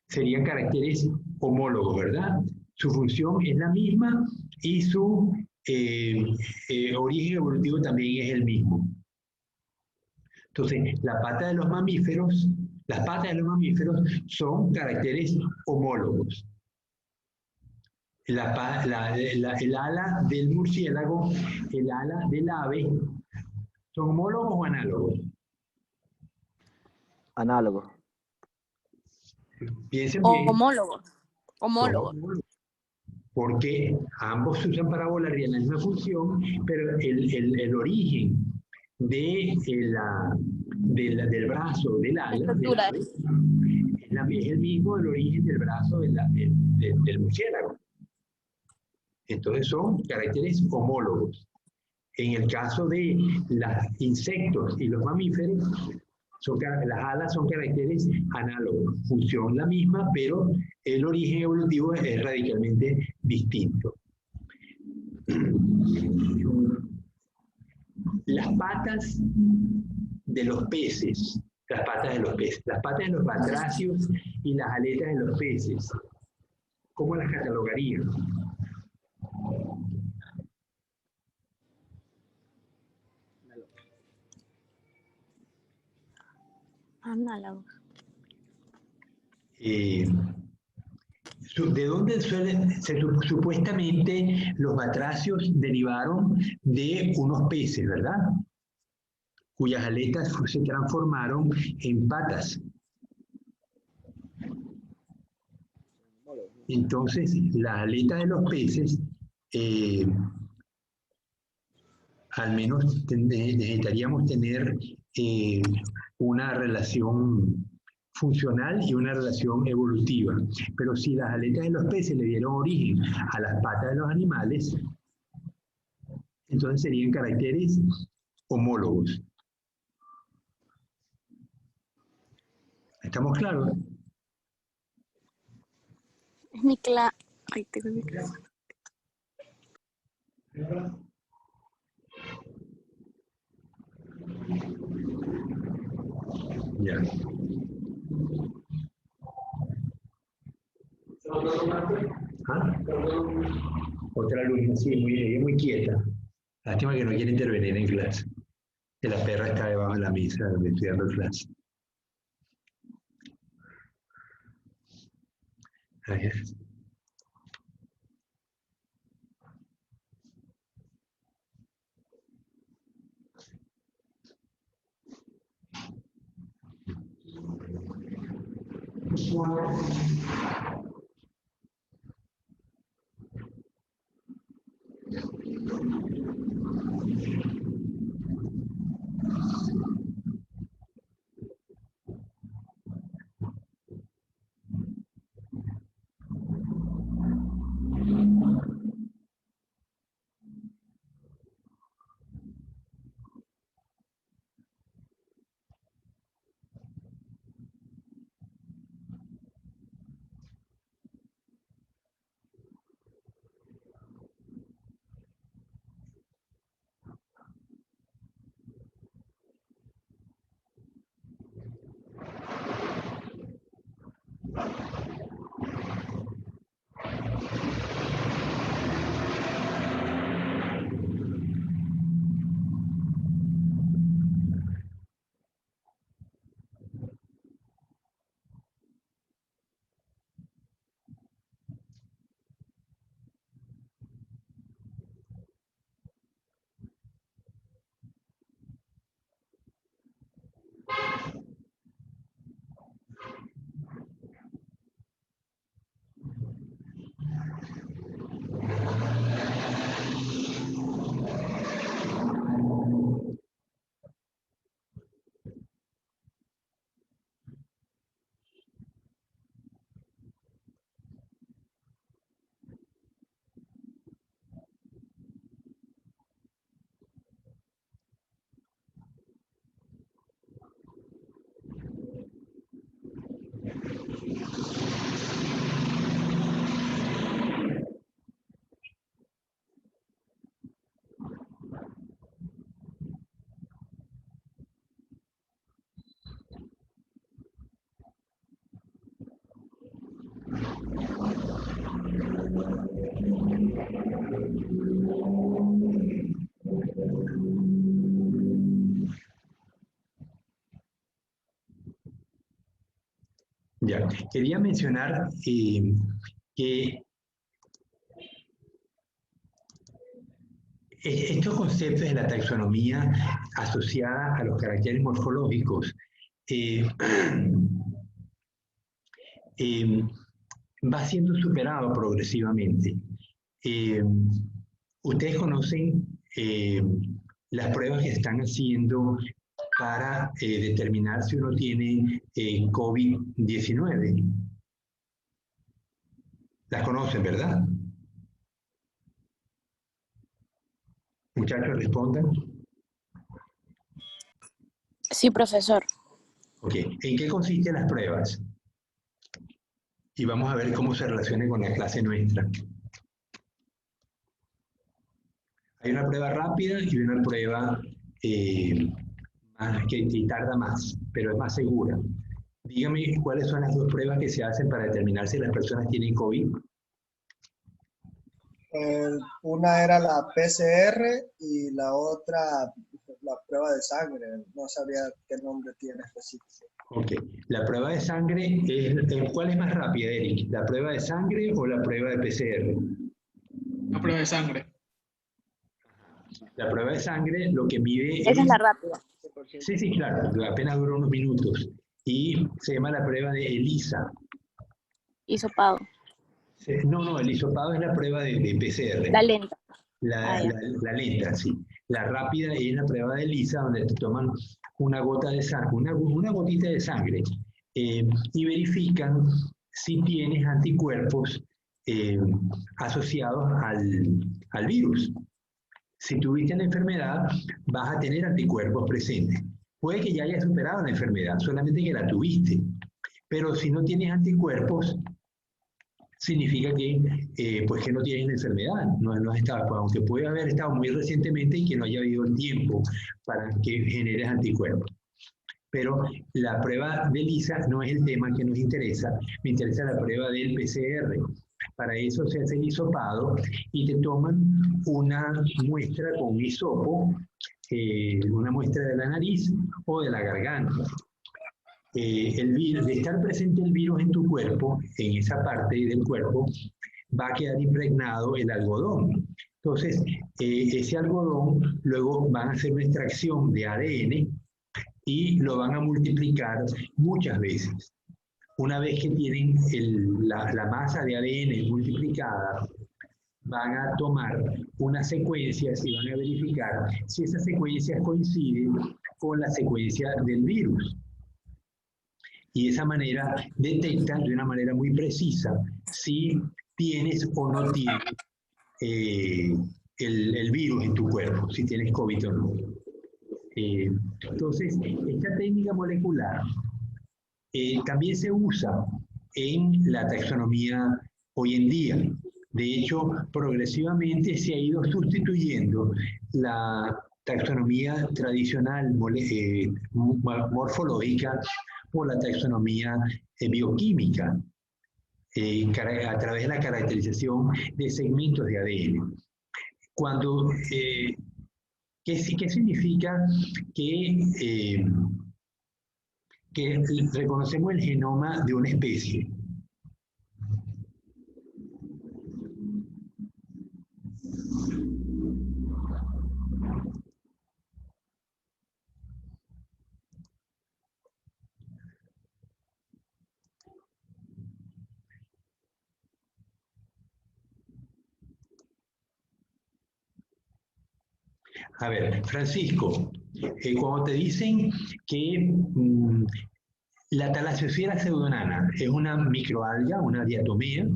serían caracteres homólogos, ¿verdad? Su función es la misma y su origen evolutivo también es el mismo. Entonces, las patas de los mamíferos son caracteres homólogos. el ala del murciélago, el ala del ave, ¿son homólogos o análogos? Análogo. Piensen bien, Homólogos. son Homólogos. homólogos, porque ambos se usan para volar y en la misma función, pero el origen del brazo, del ala, del Estructura. ave, es el mismo del origen del brazo del murciélago. Entonces son caracteres homólogos. En el caso de los insectos y los mamíferos, las alas son caracteres análogos, función la misma, pero el origen evolutivo es radicalmente distinto. Las patas de los peces, las patas de los batracios y las aletas de los peces, ¿cómo las catalogarían? Análogos. ¿De dónde supuestamente los batracios derivaron de unos peces, verdad? Cuyas aletas se transformaron en patas. Entonces, las aletas de los peces, al menos necesitaríamos tener una relación funcional y una relación evolutiva. Pero si las aletas de los peces le dieron origen a las patas de los animales, entonces serían caracteres homólogos. ¿Estamos claros? Es mi clase. Ay, tengo mi clase. Ya. ¿Ah? Otra alumna, sí, muy quieta. Lástima que no quiere intervenir en clase. Que la perra está debajo de la mesa donde estoy dando clase. A ver. Ya, quería mencionar que Estos conceptos de la taxonomía asociada a los caracteres morfológicos eh, va siendo superado progresivamente. Ustedes conocen las pruebas que están haciendo para determinar si uno tiene COVID-19. Las conocen, ¿verdad? Muchachos, respondan. Sí, profesor. Ok, ¿en qué consisten las pruebas? Y vamos a ver cómo se relaciona con la clase nuestra. Hay una prueba rápida y una prueba que tarda más, pero es más segura. Dígame cuáles son las dos pruebas que se hacen para determinar si las personas tienen COVID. Una era la PCR y la otra la prueba de sangre. No sabría qué nombre tiene específico. Ok, la prueba de sangre, ¿cuál es más rápida, Eric? ¿La prueba de sangre o la prueba de PCR? La prueba de sangre. La prueba de sangre lo que mide Esa es la rápida. Sí, claro, apenas dura unos minutos. Y se llama la prueba de ELISA. Hisopado. No, el hisopado es la prueba de PCR. La lenta. La lenta, sí. La rápida es la prueba de ELISA, donde te toman una gota de sangre, una gotita de sangre, y verifican si tienes anticuerpos asociados al virus. Si tuviste la enfermedad, vas a tener anticuerpos presentes. Puede que ya hayas superado la enfermedad, solamente que la tuviste. Pero si no tienes anticuerpos, significa que, pues que no tienes la enfermedad. No has estado, pues, aunque puede haber estado muy recientemente y que no haya habido el tiempo para que generes anticuerpos. Pero la prueba de ELISA no es el tema que nos interesa. Me interesa la prueba del PCR. Para eso se hace el hisopado y te toman una muestra con hisopo, una muestra de la nariz o de la garganta. De estar presente el virus en tu cuerpo, en esa parte del cuerpo, va a quedar impregnado el algodón. Entonces, ese algodón luego van a hacer una extracción de ADN y lo van a multiplicar muchas veces. Una vez que tienen la masa de ADN multiplicada, van a tomar unas secuencias y van a verificar si esas secuencias coinciden con la secuencia del virus. Y de esa manera detectan de una manera muy precisa si tienes o no tienes el virus en tu cuerpo, si tienes COVID o no. Entonces, esta técnica molecular también se usa en la taxonomía hoy en día. De hecho, progresivamente se ha ido sustituyendo la taxonomía tradicional morfológica por la taxonomía bioquímica, a través de la caracterización de segmentos de ADN. ¿Qué significa que reconocemos el genoma de una especie? A ver, Francisco, cuando te dicen que la Thalassiosfera pseudonana es una microalga, una diatomea,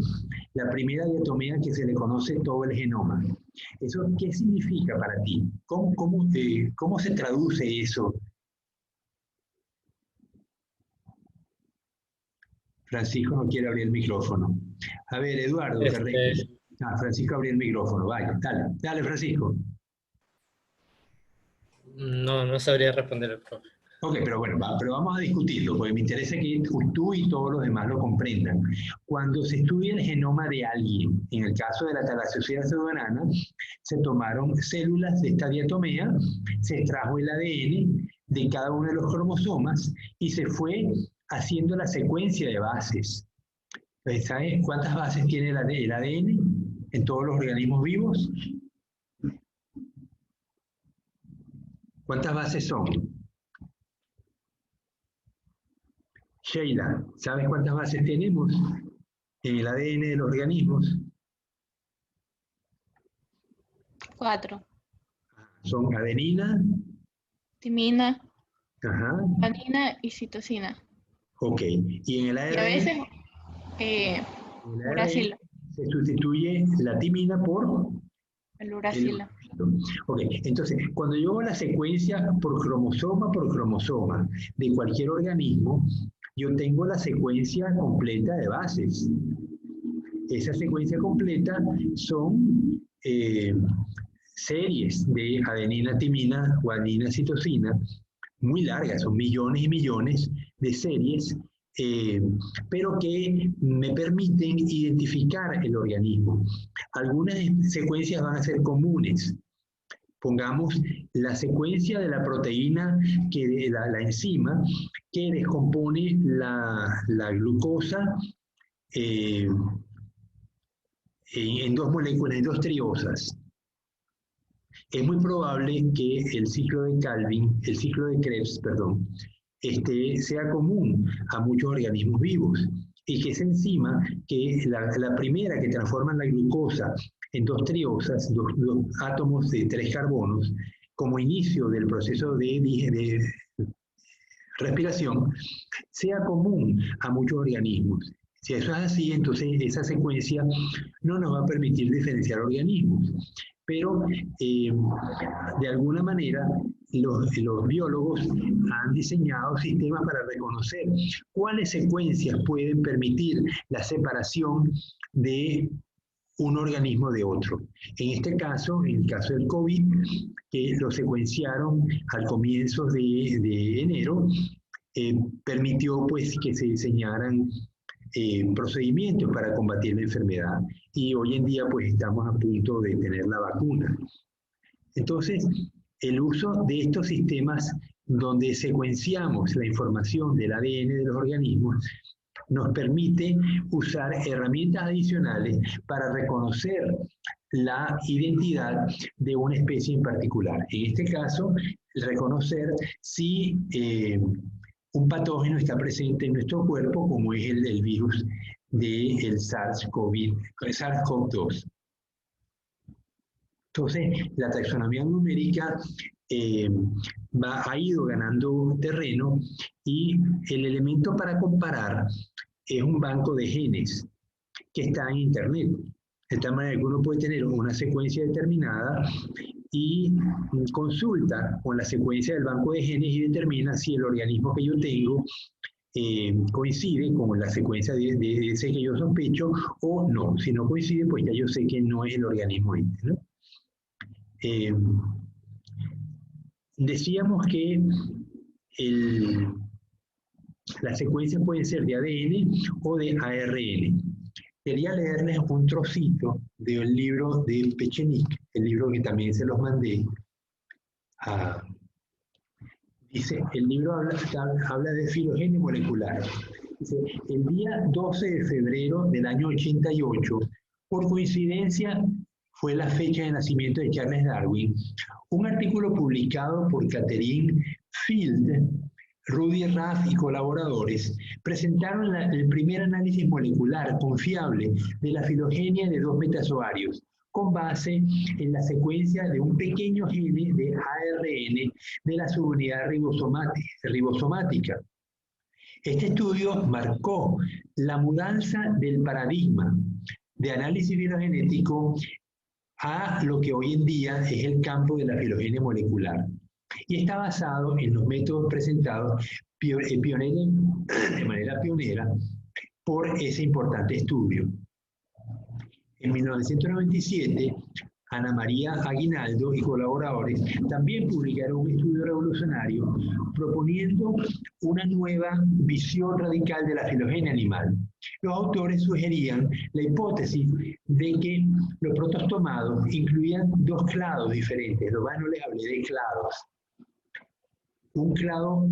la primera diatomea que se le conoce todo el genoma. ¿Eso qué significa para ti? ¿Cómo se traduce eso? Francisco no quiere abrir el micrófono. A ver, Eduardo, Francisco abrió el micrófono. Vaya, dale, Francisco. No sabría responder el profe. Ok, pero bueno, pero vamos a discutirlo, porque me interesa que tú y todos los demás lo comprendan. Cuando se estudia el genoma de alguien, en el caso de la Thalassiosfera pseudonana, se tomaron células de esta diatomea, se extrajo el ADN de cada uno de los cromosomas y se fue haciendo la secuencia de bases. ¿Sabes cuántas bases tiene el ADN en todos los organismos vivos? ¿Cuántas bases son? Sheila, ¿sabes cuántas bases tenemos en el ADN de los organismos? 4. Son adenina, Timina, ajá, guanina y citosina. ok. Y en el Y a ARN, veces en el ARN uracilo. se sustituye la timina por El el uracilo. ok, entonces, cuando yo hago la secuencia por cromosoma de cualquier organismo, yo tengo la secuencia completa de bases. Esa secuencia completa son series de adenina, timina, guanina, citosina, muy largas, son millones y millones de series, pero que me permiten identificar el organismo. Algunas secuencias van a ser comunes. Pongamos la secuencia de la proteína, la enzima, que descompone la glucosa en dos moléculas, en dos triosas. Es muy probable que el ciclo de Krebs, perdón, sea común a muchos organismos vivos y que esa enzima, que la primera que transforma la glucosa en dos triosas, dos átomos de 3 carbonos, como inicio del proceso de respiración, sea común a muchos organismos. Si eso es así, entonces esa secuencia no nos va a permitir diferenciar organismos. Pero de alguna manera los biólogos han diseñado sistemas para reconocer cuáles secuencias pueden permitir la separación de un organismo de otro. En este caso, en el caso del COVID, que lo secuenciaron al comienzo de enero, permitió pues que se diseñaran procedimientos para combatir la enfermedad y hoy en día pues estamos a punto de tener la vacuna. Entonces, el uso de estos sistemas donde secuenciamos la información del ADN de los organismos nos permite usar herramientas adicionales para reconocer la identidad de una especie en particular. En este caso, reconocer si un patógeno está presente en nuestro cuerpo, como es el del virus del SARS-CoV-2. Entonces, la taxonomía numérica ha ido ganando terreno y el elemento para comparar es un banco de genes que está en Internet. De tal manera que uno puede tener una secuencia determinada y consulta con la secuencia del banco de genes y determina si el organismo que yo tengo coincide con la secuencia de ese que yo sospecho o no. Si no coincide, pues ya yo sé que no es el organismo este, ¿no? Decíamos que las secuencias pueden ser de ADN o de ARN. Quería leerles un trocito del libro de Pechenik, el libro que también se los mandé. Dice, el libro habla de filogenia molecular. Dice, el día 12 de febrero del año 88, por coincidencia, fue la fecha de nacimiento de Charles Darwin, un artículo publicado por Catherine Field, Rudy Raff y colaboradores presentaron el primer análisis molecular confiable de la filogenia de 2 metazoarios, con base en la secuencia de un pequeño gene de ARN de la subunidad ribosomática. Este estudio marcó la mudanza del paradigma de análisis filogenético a lo que hoy en día es el campo de la filogenia molecular. Y está basado en los métodos presentados de manera pionera por ese importante estudio. En 1997, Ana María Aguinaldo y colaboradores también publicaron un estudio revolucionario proponiendo una nueva visión radical de la filogenia animal. Los autores sugerían la hipótesis de que los protostomados incluían 2 clados diferentes. Lo más no les hablé de clados. Un clado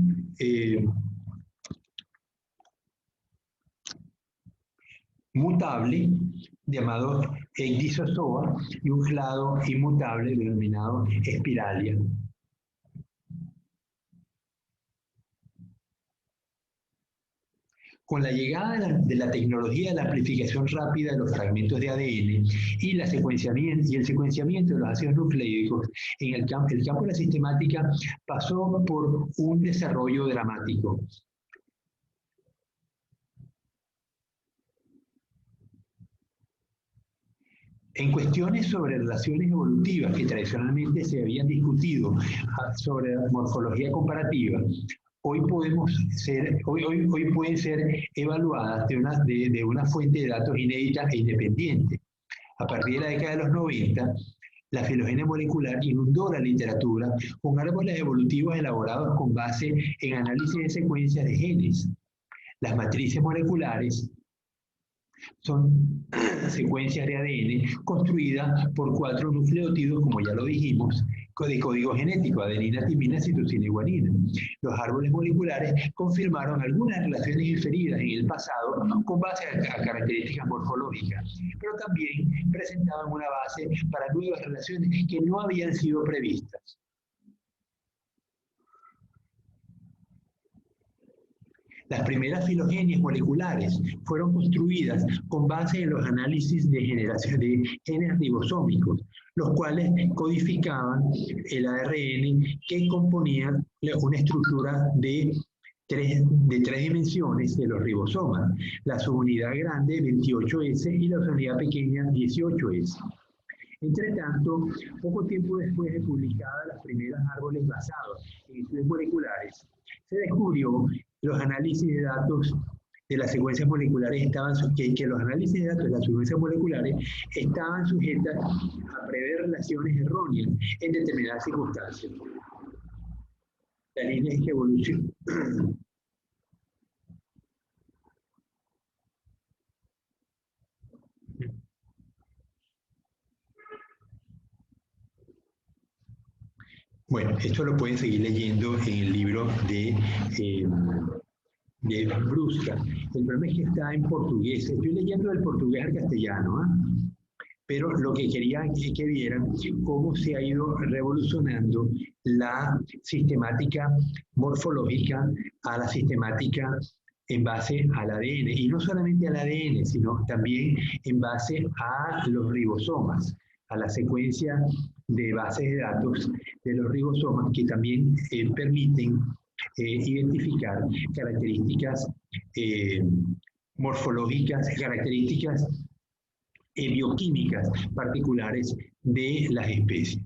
mutable llamado Ecdysozoa y un clado inmutable denominado Spiralia. Con la llegada de la tecnología de la amplificación rápida de los fragmentos de ADN y el secuenciamiento de los ácidos nucleicos, el campo de la sistemática pasó por un desarrollo dramático. En cuestiones sobre relaciones evolutivas que tradicionalmente se habían discutido sobre morfología comparativa, hoy pueden ser evaluadas de una fuente de datos inédita e independiente. A partir de la década de los 90, la filogenia molecular inundó la literatura con árboles evolutivos elaborados con base en análisis de secuencias de genes. Las matrices moleculares son secuencias de ADN construidas por 4 nucleótidos, como ya lo dijimos, de código genético, adenina, timina, citosina y guanina. Los árboles moleculares confirmaron algunas relaciones inferidas en el pasado con base a características morfológicas, pero también presentaban una base para nuevas relaciones que no habían sido previstas. Las primeras filogenias moleculares fueron construidas con base en los análisis de generación de genes ribosómicos, los cuales codificaban el ARN que componía una estructura de tres dimensiones de los ribosomas, la subunidad grande 28S y la subunidad pequeña 18S. Entre tanto, poco tiempo después de publicadas las primeras árboles basados en estudios moleculares, se descubrió los análisis de datos de las secuencias moleculares que los análisis de datos de las secuencias moleculares estaban sujetas a prever relaciones erróneas en determinadas circunstancias. La línea es que evolución. Bueno, esto lo pueden seguir leyendo en el libro de Brusca. El problema es que está en portugués. Estoy leyendo del portugués al castellano, pero lo que quería que vieran cómo se ha ido revolucionando la sistemática morfológica a la sistemática en base al ADN, y no solamente al ADN, sino también en base a los ribosomas, a la secuencia de bases de datos de los ribosomas que también permiten identificar características morfológicas, características bioquímicas particulares de las especies.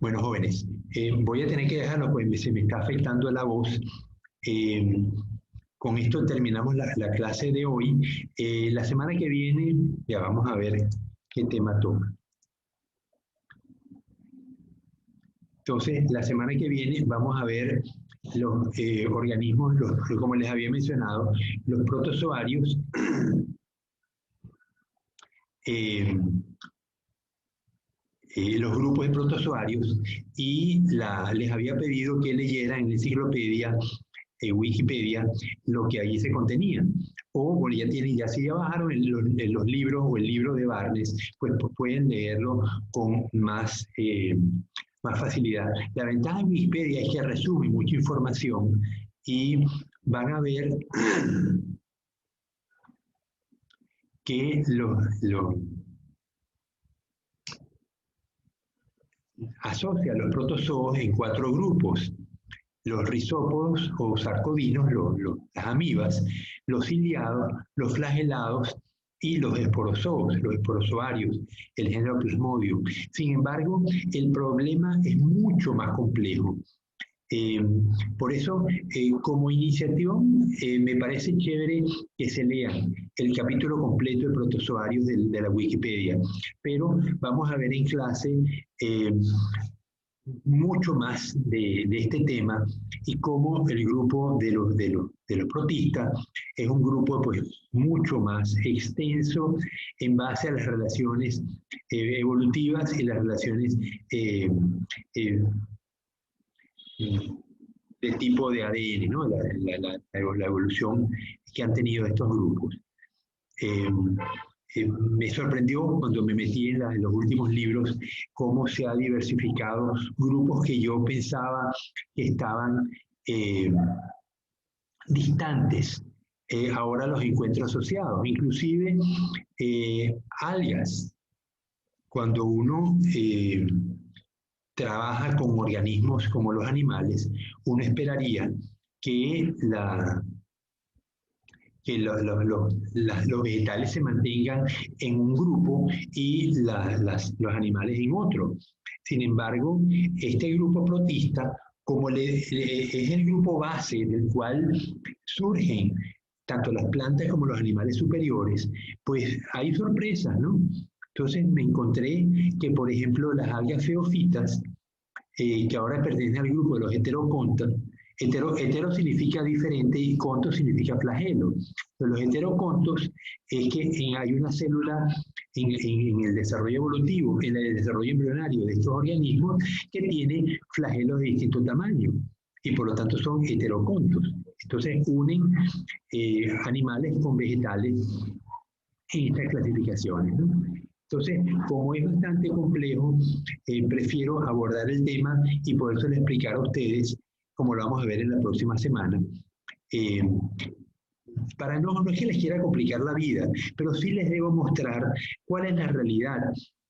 Bueno, jóvenes, voy a tener que dejarlo, pues se me está afectando la voz. Con esto terminamos la clase de hoy. La semana que viene, ya vamos a ver qué tema toca. Entonces, la semana que viene vamos a ver los organismos, como les había mencionado, los protozoarios, los grupos de protozoarios, y les había pedido que leyeran en la enciclopedia Wikipedia lo que allí se contenía. O bueno, si ya bajaron los libros o el libro de Barnes, pues pueden leerlo con más facilidad. La ventaja de Wikipedia es que resume mucha información y van a ver que asocia los protozoos en 4 grupos: los rizópodos o sarcodinos, las amibas, los ciliados, los flagelados y los esporozoos, los esporozoarios, el género Plasmodium. Sin embargo, el problema es mucho más complejo. Por eso, como iniciación, me parece chévere que se lean el capítulo completo de protozoarios de la Wikipedia, pero vamos a ver en clase mucho más de este tema y cómo el grupo de los protistas es un grupo pues mucho más extenso en base a las relaciones evolutivas y las relaciones de tipo de ADN, ¿no? La evolución que han tenido estos grupos. me sorprendió cuando me metí en los últimos libros cómo se ha diversificado grupos que yo pensaba que estaban distantes. Ahora los encuentro asociados, inclusive algas. Cuando uno trabaja con organismos como los animales, uno esperaría que los vegetales se mantengan en un grupo y los animales en otro. Sin embargo, este grupo protista, como es el grupo base del cual surgen tanto las plantas como los animales superiores, pues hay sorpresas, ¿no? Entonces me encontré que, por ejemplo, las algas feofitas, que ahora pertenecen al grupo de los heterocontas, hetero significa diferente y conto significa flagelo. Pero los heterocontos es que hay una célula en el desarrollo evolutivo, en el desarrollo embrionario de estos organismos que tiene flagelos de distinto tamaño y por lo tanto son heterocontos. Entonces unen animales con vegetales en estas clasificaciones, ¿no? Entonces, como es bastante complejo, prefiero abordar el tema y por eso les explicar a ustedes, como lo vamos a ver en la próxima semana, para no es que les quiera complicar la vida, pero sí les debo mostrar cuál es la realidad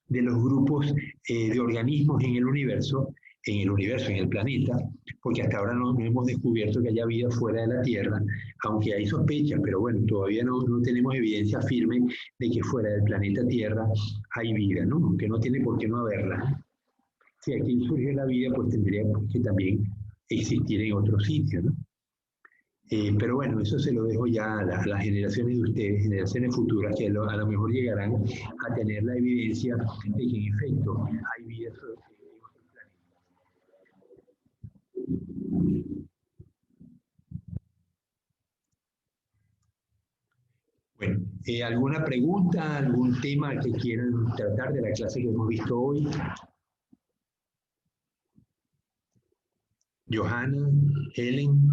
de los grupos de organismos en el universo, en el planeta, porque hasta ahora no hemos descubierto que haya vida fuera de la Tierra, aunque hay sospechas, pero bueno, todavía no tenemos evidencia firme de que fuera del planeta Tierra hay vida, ¿no? Aunque no tiene por qué no haberla. Si aquí surge la vida, pues tendría que también existir en otro sitio, ¿no? Pero bueno, eso se lo dejo ya a las generaciones de ustedes, generaciones futuras, que a lo mejor llegarán a tener la evidencia de que en efecto hay vida sobre otro planeta. Bueno, ¿alguna pregunta, algún tema que quieran tratar de la clase que hemos visto hoy? Johanna, Helen.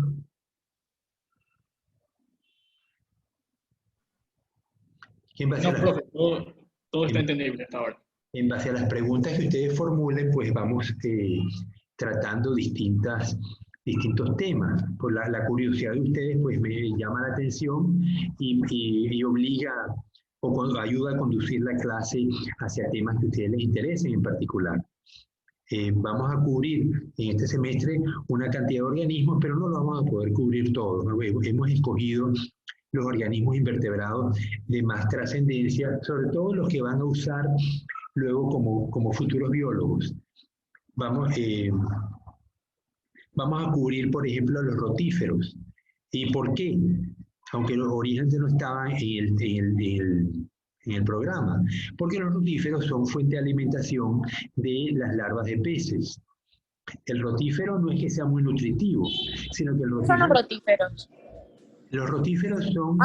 No, profe, todo está entendible hasta ahora. En base a las preguntas que ustedes formulen, pues vamos tratando distintos temas. Por la curiosidad de ustedes, pues me llama la atención y obliga o ayuda a conducir la clase hacia temas que a ustedes les interesen en particular. Vamos a cubrir en este semestre una cantidad de organismos, pero no lo vamos a poder cubrir todos, ¿no? Hemos escogido los organismos invertebrados de más trascendencia, sobre todo los que van a usar luego como futuros biólogos. Vamos a cubrir, por ejemplo, los rotíferos. ¿Y por qué? Aunque los orígenes no estaban en el programa. Porque los rotíferos son fuente de alimentación de las larvas de peces. El rotífero no es que sea muy nutritivo, sino que el rotífero... ¿Qué son los rotíferos? Los rotíferos son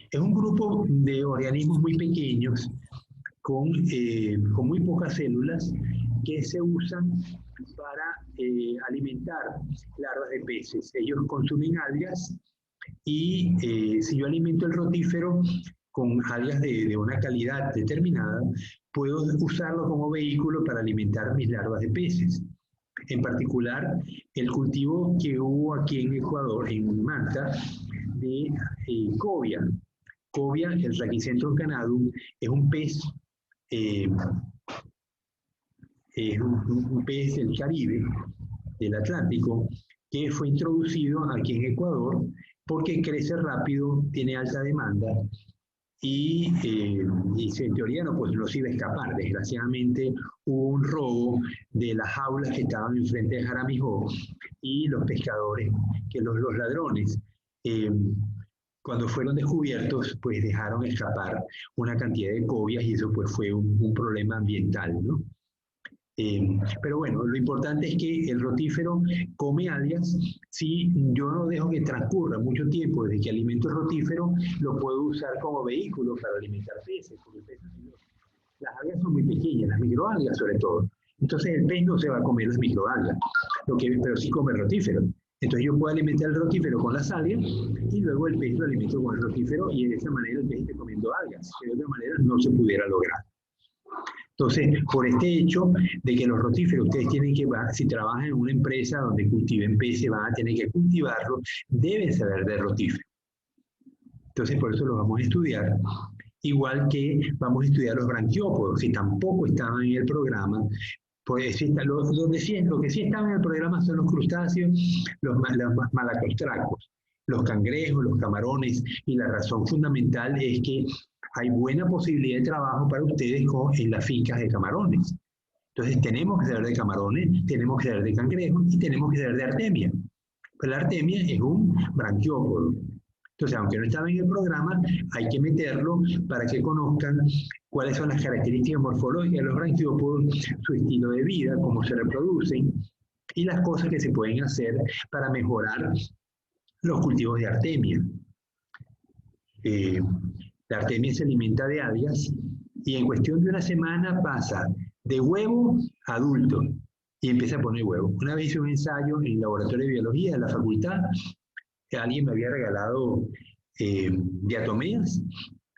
es un grupo de organismos muy pequeños con muy pocas células que se usan para alimentar larvas de peces. Ellos consumen algas y si yo alimento el rotífero con algas de una calidad determinada, puedo usarlo como vehículo para alimentar mis larvas de peces. En particular, el cultivo que hubo aquí en Ecuador, en Manta, de cobia. Cobia, el Rhachycentrus canadum, es un pez, un pez del Caribe, del Atlántico, que fue introducido aquí en Ecuador porque crece rápido, tiene alta demanda y en teoría no se iba a escapar. Desgraciadamente hubo un robo de las jaulas que estaban enfrente de Jaramijó y los pescadores, que los ladrones, cuando fueron descubiertos, pues dejaron escapar una cantidad de cobias y eso pues fue un problema ambiental, ¿no? Pero bueno, lo importante es que el rotífero come algas. Si yo no dejo que transcurra mucho tiempo desde que alimento el rotífero, lo puedo usar como vehículo para alimentar peces, porque las algas son muy pequeñas, las microalgas sobre todo. Entonces el pez no se va a comer las microalgas, pero sí come el rotífero. Entonces yo puedo alimentar el rotífero con las algas y luego el pez lo alimento con el rotífero y de esa manera el pez esté comiendo algas, que de otra manera no se pudiera lograr. Entonces, por este hecho de que los rotíferos ustedes tienen que, si trabajan en una empresa donde cultiven peces, van a tener que cultivarlo, deben saber de rotífero. Entonces, por eso lo vamos a estudiar. Igual que vamos a estudiar los branquiópodos, que tampoco estaban en el programa. Pues lo que sí estaban en el programa son los crustáceos, los malacostracos, los cangrejos, los camarones, y la razón fundamental es que hay buena posibilidad de trabajo para ustedes en las fincas de camarones. Entonces tenemos que saber de camarones, tenemos que saber de cangrejos y tenemos que saber de artemia. Pero la artemia es un branquiópodo. Entonces, aunque no estaba en el programa, hay que meterlo para que conozcan cuáles son las características morfológicas de los branquiópodos, su estilo de vida, cómo se reproducen y las cosas que se pueden hacer para mejorar los cultivos de artemia. La artemia se alimenta de algas y en cuestión de una semana pasa de huevo a adulto y empieza a poner huevos. Una vez hice un ensayo en el laboratorio de biología de la facultad, alguien me había regalado diatomeas,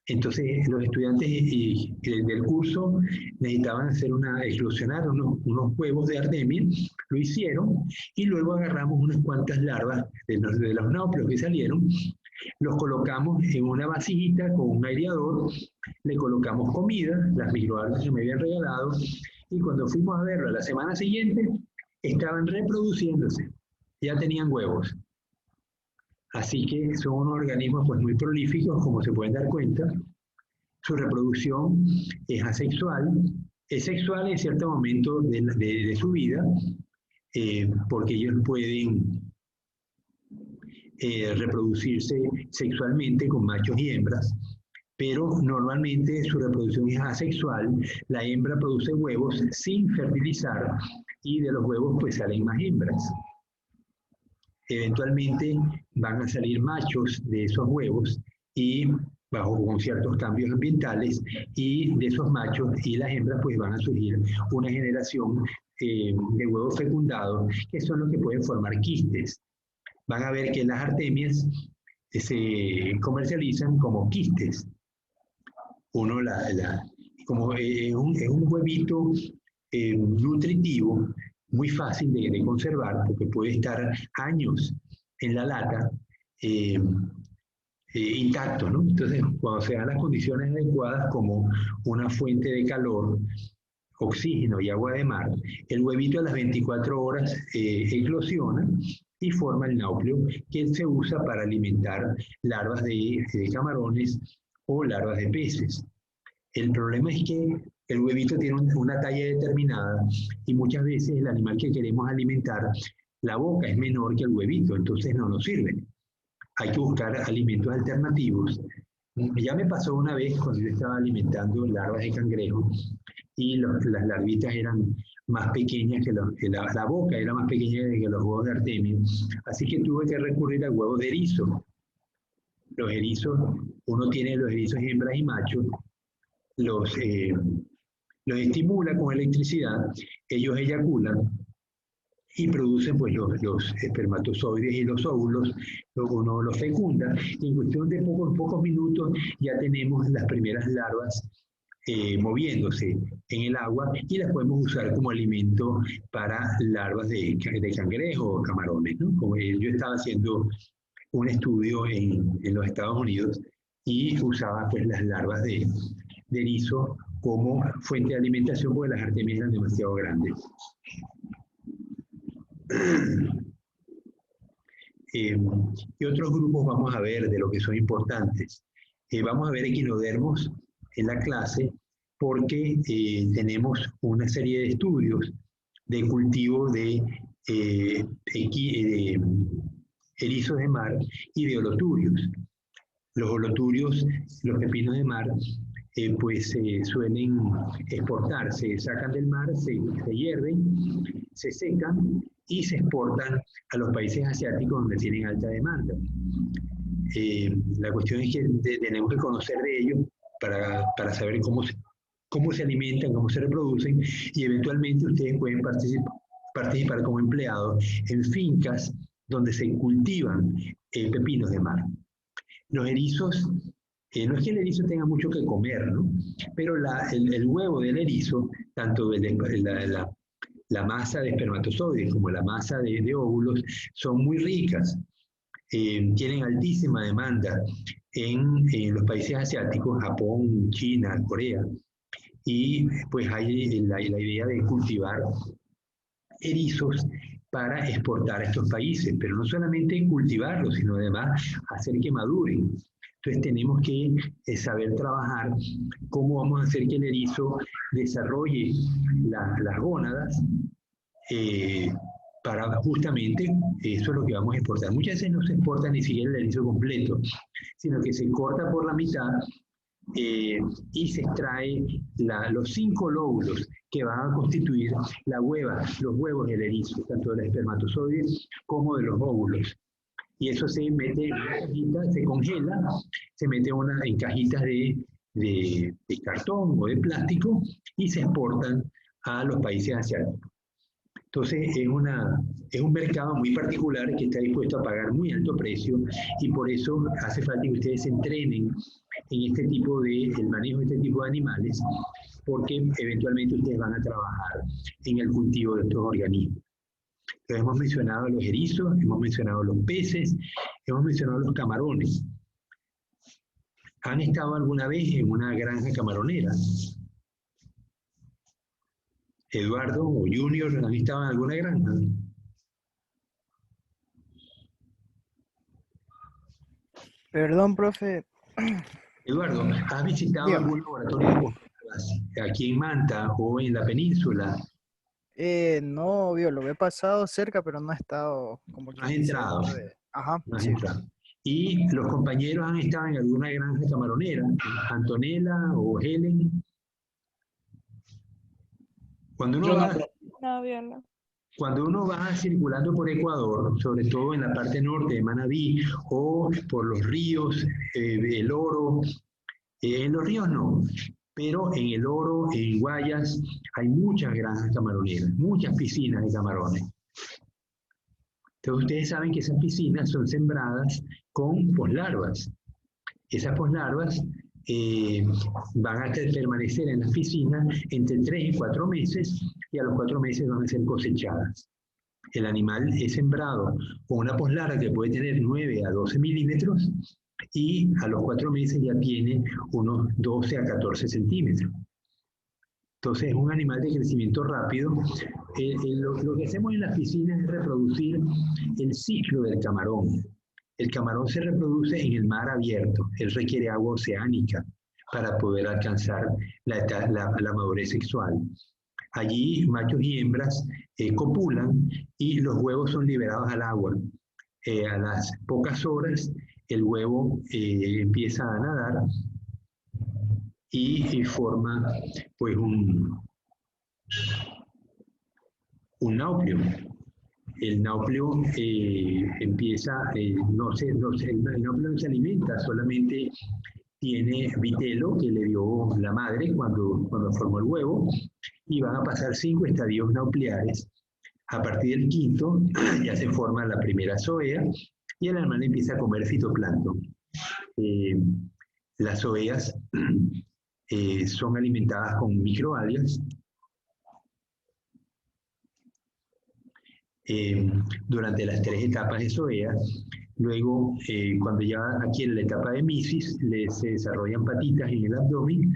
entonces los estudiantes del curso necesitaban eclosionar unos huevos de artemia, lo hicieron y luego agarramos unas cuantas larvas de los náuplios que salieron, los colocamos en una vasijita con un aireador, le colocamos comida, las microalgas que me habían regalado, y cuando fuimos a verlo la semana siguiente, estaban reproduciéndose, ya tenían huevos. Así que son unos organismos pues, muy prolíficos, como se pueden dar cuenta. Su reproducción es asexual, es sexual en cierto momento de su vida, porque ellos pueden reproducirse sexualmente con machos y hembras, pero normalmente su reproducción es asexual. La hembra produce huevos sin fertilizar y de los huevos pues salen más hembras. Eventualmente van a salir machos de esos huevos y con ciertos cambios ambientales, y de esos machos y las hembras pues van a surgir una generación de huevos fecundados que son los que pueden formar quistes. Van a ver que las artemias se comercializan como quistes. Como es un huevito nutritivo, muy fácil de conservar, porque puede estar años en la lata intacto, ¿no? Entonces, cuando se dan las condiciones adecuadas, como una fuente de calor, oxígeno y agua de mar, el huevito a las 24 horas eclosiona y forma el náuplio que se usa para alimentar larvas de camarones o larvas de peces. El problema es que el huevito tiene una talla determinada y muchas veces el animal que queremos alimentar, la boca es menor que el huevito, entonces no nos sirve. Hay que buscar alimentos alternativos. Ya me pasó una vez cuando yo estaba alimentando larvas de cangrejo y las larvitas eran más pequeñas la boca era más pequeña que los huevos de artemia, así que tuve que recurrir a huevos de erizo. Los erizos, uno tiene los erizos hembras y machos, los estimula con electricidad, ellos eyaculan y producen pues, los espermatozoides y los óvulos, uno los fecunda, y en cuestión de pocos minutos ya tenemos las primeras larvas moviéndose en el agua y las podemos usar como alimento para larvas de cangrejo o camarones, ¿no? Como yo estaba haciendo un estudio en los Estados Unidos y usaba pues, las larvas de erizo como fuente de alimentación porque las artemias eran demasiado grandes. Y otros grupos vamos a ver de lo que son importantes. Vamos a ver equinodermos en la clase porque tenemos una serie de estudios de cultivo de erizos de mar y de holoturios. Los holoturios, los pepinos de mar, pues suelen exportarse, se sacan del mar, se hierven, se secan y se exportan a los países asiáticos donde tienen alta demanda. La cuestión es que tenemos que conocer de ellos para saber cómo se alimentan, cómo se reproducen, y eventualmente ustedes pueden participar como empleados en fincas donde se cultivan pepinos de mar. Los erizos, no es que el erizo tenga mucho que comer, ¿no? Pero el huevo del erizo, tanto la masa de espermatozoides como la masa de óvulos, son muy ricas. Tienen altísima demanda en los países asiáticos, Japón, China, Corea, y pues hay la idea de cultivar erizos para exportar a estos países, pero no solamente cultivarlos, sino además hacer que maduren. Entonces tenemos que saber trabajar cómo vamos a hacer que el erizo desarrolle las gónadas, para justamente eso es lo que vamos a exportar. Muchas veces no se exporta ni siquiera el erizo completo, sino que se corta por la mitad y se extrae los 5 lóbulos que van a constituir los huevos del erizo, tanto de los espermatozoides como de los óvulos. Y eso se mete en una cajita, se congela, se mete en cajitas de cartón o de plástico y se exportan a los países asiáticos. Entonces es un mercado muy particular que está dispuesto a pagar muy alto precio y por eso hace falta que ustedes se entrenen en el manejo de este tipo de animales, porque eventualmente ustedes van a trabajar en el cultivo de estos organismos. Entonces, hemos mencionado los erizos, hemos mencionado los peces, hemos mencionado los camarones. ¿Han estado alguna vez en una granja camaronera? Eduardo o Junior, ¿han estado en alguna granja? Perdón, profe. Eduardo, ¿has visitado Dígame. algún laboratorio de posguerras aquí en Manta o en la península? No, lo he pasado cerca, pero no he estado como No has quien dice entrado. dentro de... Ajá, No has sí. entrado. ¿Y los compañeros han estado en alguna granja camaronera? ¿Antonella o Helen? Cuando uno Yo no, va... profe. No. Cuando uno va circulando por Ecuador, sobre todo en la parte norte de Manabí o por los ríos, el Oro, en los ríos no, pero en el Oro, en Guayas, hay muchas granjas camaroneras, muchas piscinas de camarones. Entonces ustedes saben que esas piscinas son sembradas con poslarvas. Esas poslarvas van a permanecer en las piscinas entre 3 y 4 meses y a los 4 meses van a ser cosechadas. El animal es sembrado con una poslarva que puede tener 9 a 12 milímetros y a los 4 meses ya tiene unos 12 a 14 centímetros. Entonces es un animal de crecimiento rápido. Lo que hacemos en las piscinas es reproducir el ciclo del camarón. El camarón se reproduce en el mar abierto, él requiere agua oceánica para poder alcanzar la madurez sexual. Allí machos y hembras copulan y los huevos son liberados al agua. A las pocas horas el huevo empieza a nadar y forma pues un nauplio. El nauplio empieza, el nauplio no se alimenta, solamente tiene vitelo que le dio la madre cuando formó el huevo y van a pasar 5 estadios naupliares. A partir del 5º ya se forma la primera zoea y el animal empieza a comer fitoplancton. Las zoeas son alimentadas con microalgas. Durante las 3 etapas de zoea. Luego, cuando ya adquiere la etapa de misis, se desarrollan patitas en el abdomen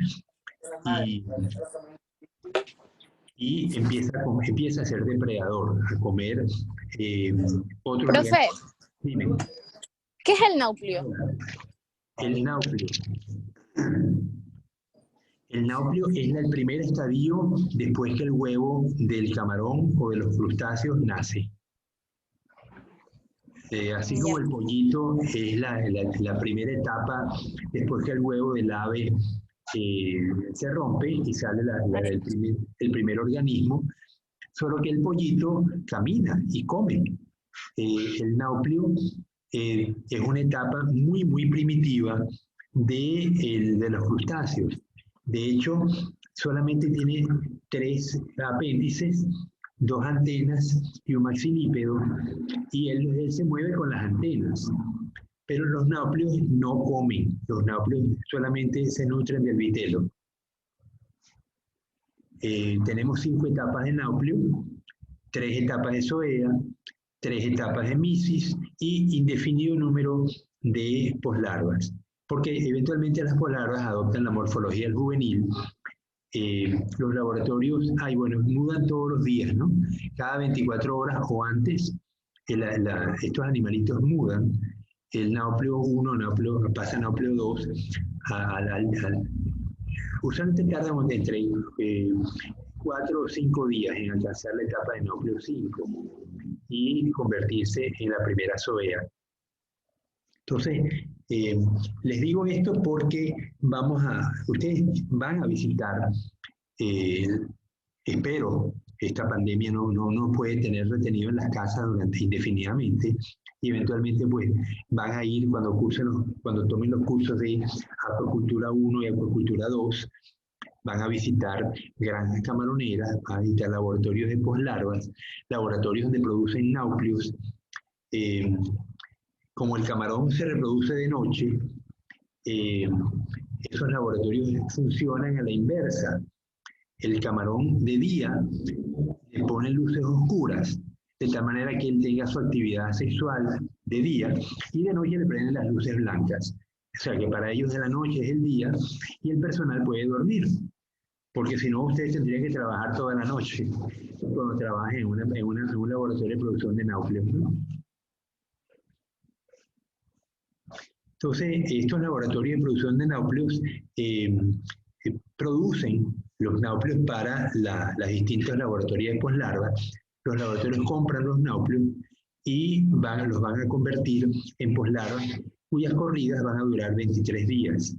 y empieza a ser depredador, a comer otros Profe, organismos. Dime. ¿qué es el nauplio? El nauplio. El nauplio es el primer estadio después que el huevo del camarón o de los crustáceos nace. Así como el pollito es la primera etapa después que el huevo del ave se rompe y sale el primer organismo, solo que el pollito camina y come. El nauplio es una etapa muy, muy primitiva de los crustáceos. De hecho, solamente tiene 3 apéndices, 2 antenas y un maxilípedo, y él se mueve con las antenas. Pero los náuplios no comen, los náuplios solamente se nutren del vitelo. Tenemos 5 etapas de náuplio, 3 etapas de zoea, 3 etapas de misis y indefinido número de poslarvas, porque eventualmente las poslarvas adoptan la morfología del juvenil. Los laboratorios, mudan todos los días, ¿no? Cada 24 horas o antes, estos animalitos mudan. El náuplio 1 pasa a náuplio 2, usualmente tardan entre 4 o 5 días en alcanzar la etapa de náuplio 5 y convertirse en la primera zoea. Entonces, les digo esto porque ustedes van a visitar, espero, esta pandemia no nos puede tener retenido en las casas indefinidamente, y eventualmente pues van a ir cuando tomen los cursos de acuicultura 1 y acuicultura 2, van a visitar granjas camaroneras, van a visitar laboratorios de poslarvas, laboratorios donde producen náuplios. Como el camarón se reproduce de noche, esos laboratorios funcionan a la inversa. El camarón de día le pone luces oscuras, de tal manera que él tenga su actividad sexual de día, y de noche le prenden las luces blancas. O sea que para ellos de la noche es el día y el personal puede dormir, porque si no ustedes tendrían que trabajar toda la noche cuando trabajen en un laboratorio de producción de náuplios, ¿no? Entonces, estos laboratorios de producción de náuplios producen los náuplios para las distintos laboratorios de poslarva. Los laboratorios compran los náuplios y los van a convertir en poslarvas, cuyas corridas van a durar 23 días.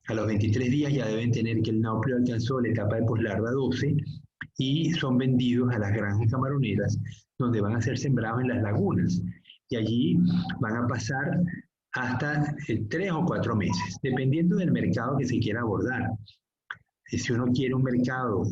A los 23 días ya deben tener que el náuplio alcanzó la etapa de poslarva 12 y son vendidos a las granjas camaroneras, donde van a ser sembrados en las lagunas. Y allí van a pasar hasta 3 o 4 meses, dependiendo del mercado que se quiera abordar. Si uno quiere un mercado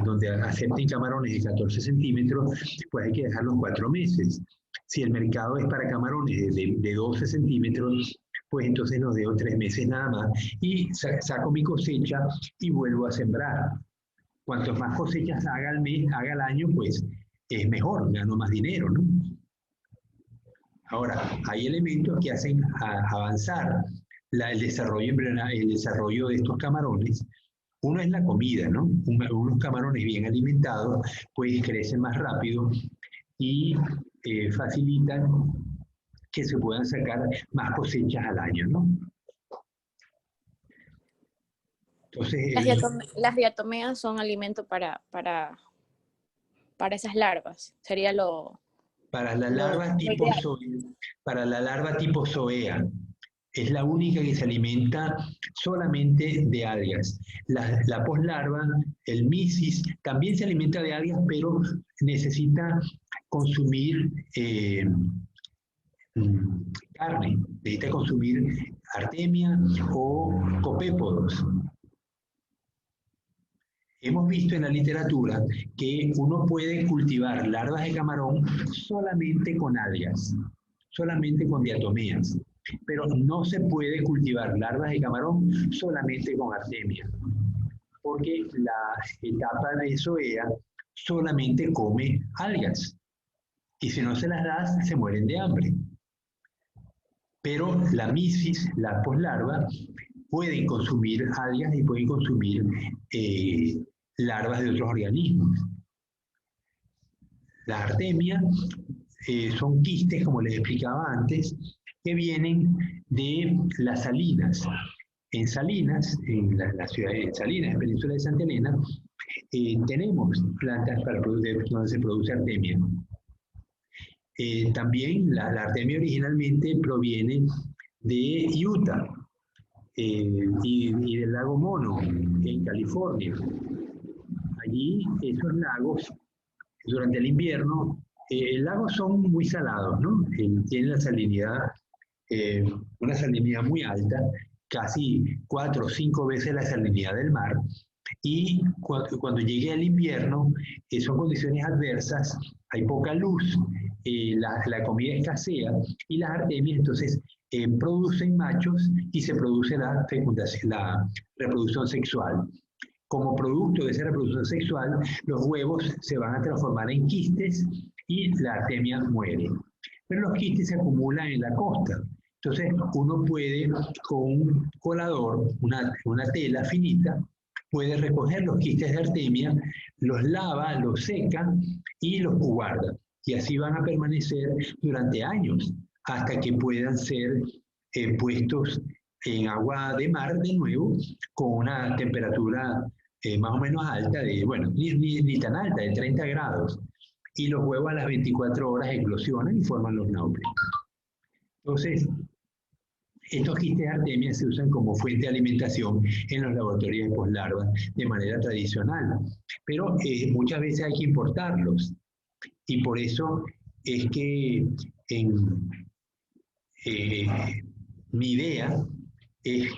donde acepten camarones de 14 centímetros, pues hay que dejarlos 4 meses. Si el mercado es para camarones de 12 centímetros, pues entonces los dejo 3 meses nada más y saco mi cosecha y vuelvo a sembrar. Cuantos más cosechas haga al mes, haga al año, pues es mejor, gano más dinero, ¿no? Ahora, hay elementos que hacen avanzar el desarrollo embrionario, el desarrollo de estos camarones. Uno es la comida, ¿no? Unos camarones bien alimentados, pues crecen más rápido y facilitan que se puedan sacar más cosechas al año, ¿no? Entonces, Las diatomeas son alimento para esas larvas. Sería lo... Para la larva tipo zoea, es la única que se alimenta solamente de algas. La poslarva, el misis, también se alimenta de algas, pero necesita consumir carne, necesita consumir artemia o copépodos. Hemos visto en la literatura que uno puede cultivar larvas de camarón solamente con algas, solamente con diatomeas, pero no se puede cultivar larvas de camarón solamente con artemia, porque la etapa de zoea solamente come algas, y si no se las das, se mueren de hambre. Pero la misis, la poslarva, pueden consumir algas y pueden consumir larvas de otros organismos. Las artemias son quistes, como les explicaba antes, que vienen de las salinas. En Salinas, en la ciudad de Salinas, en la península de Santa Elena, tenemos plantas donde se produce artemia. También la artemia originalmente proviene de Utah y del lago Mono, en California. Allí, esos lagos, durante el invierno, lagos son muy salados, ¿no? Tienen la salinidad, una salinidad muy alta, casi 4 o 5 veces la salinidad del mar, y cuando llegue el invierno, son condiciones adversas, hay poca luz, la comida escasea y las artemias entonces producen machos y se produce la fecundación, la reproducción sexual. Como producto de esa reproducción sexual, los huevos se van a transformar en quistes y la artemia muere. Pero los quistes se acumulan en la costa. Entonces, uno puede, con un colador, una tela finita, puede recoger los quistes de artemia, los lava, los seca y los guarda. Y así van a permanecer durante años, hasta que puedan ser puestos en agua de mar de nuevo, con una temperatura más o menos alta, bueno, ni tan alta, de 30 grados. Y los huevos a las 24 horas eclosionan y forman los náuplios. Entonces, estos quistes de artemia se usan como fuente de alimentación en los laboratorios de poslarvas de manera tradicional, pero muchas veces hay que importarlos. Y por eso es que mi idea es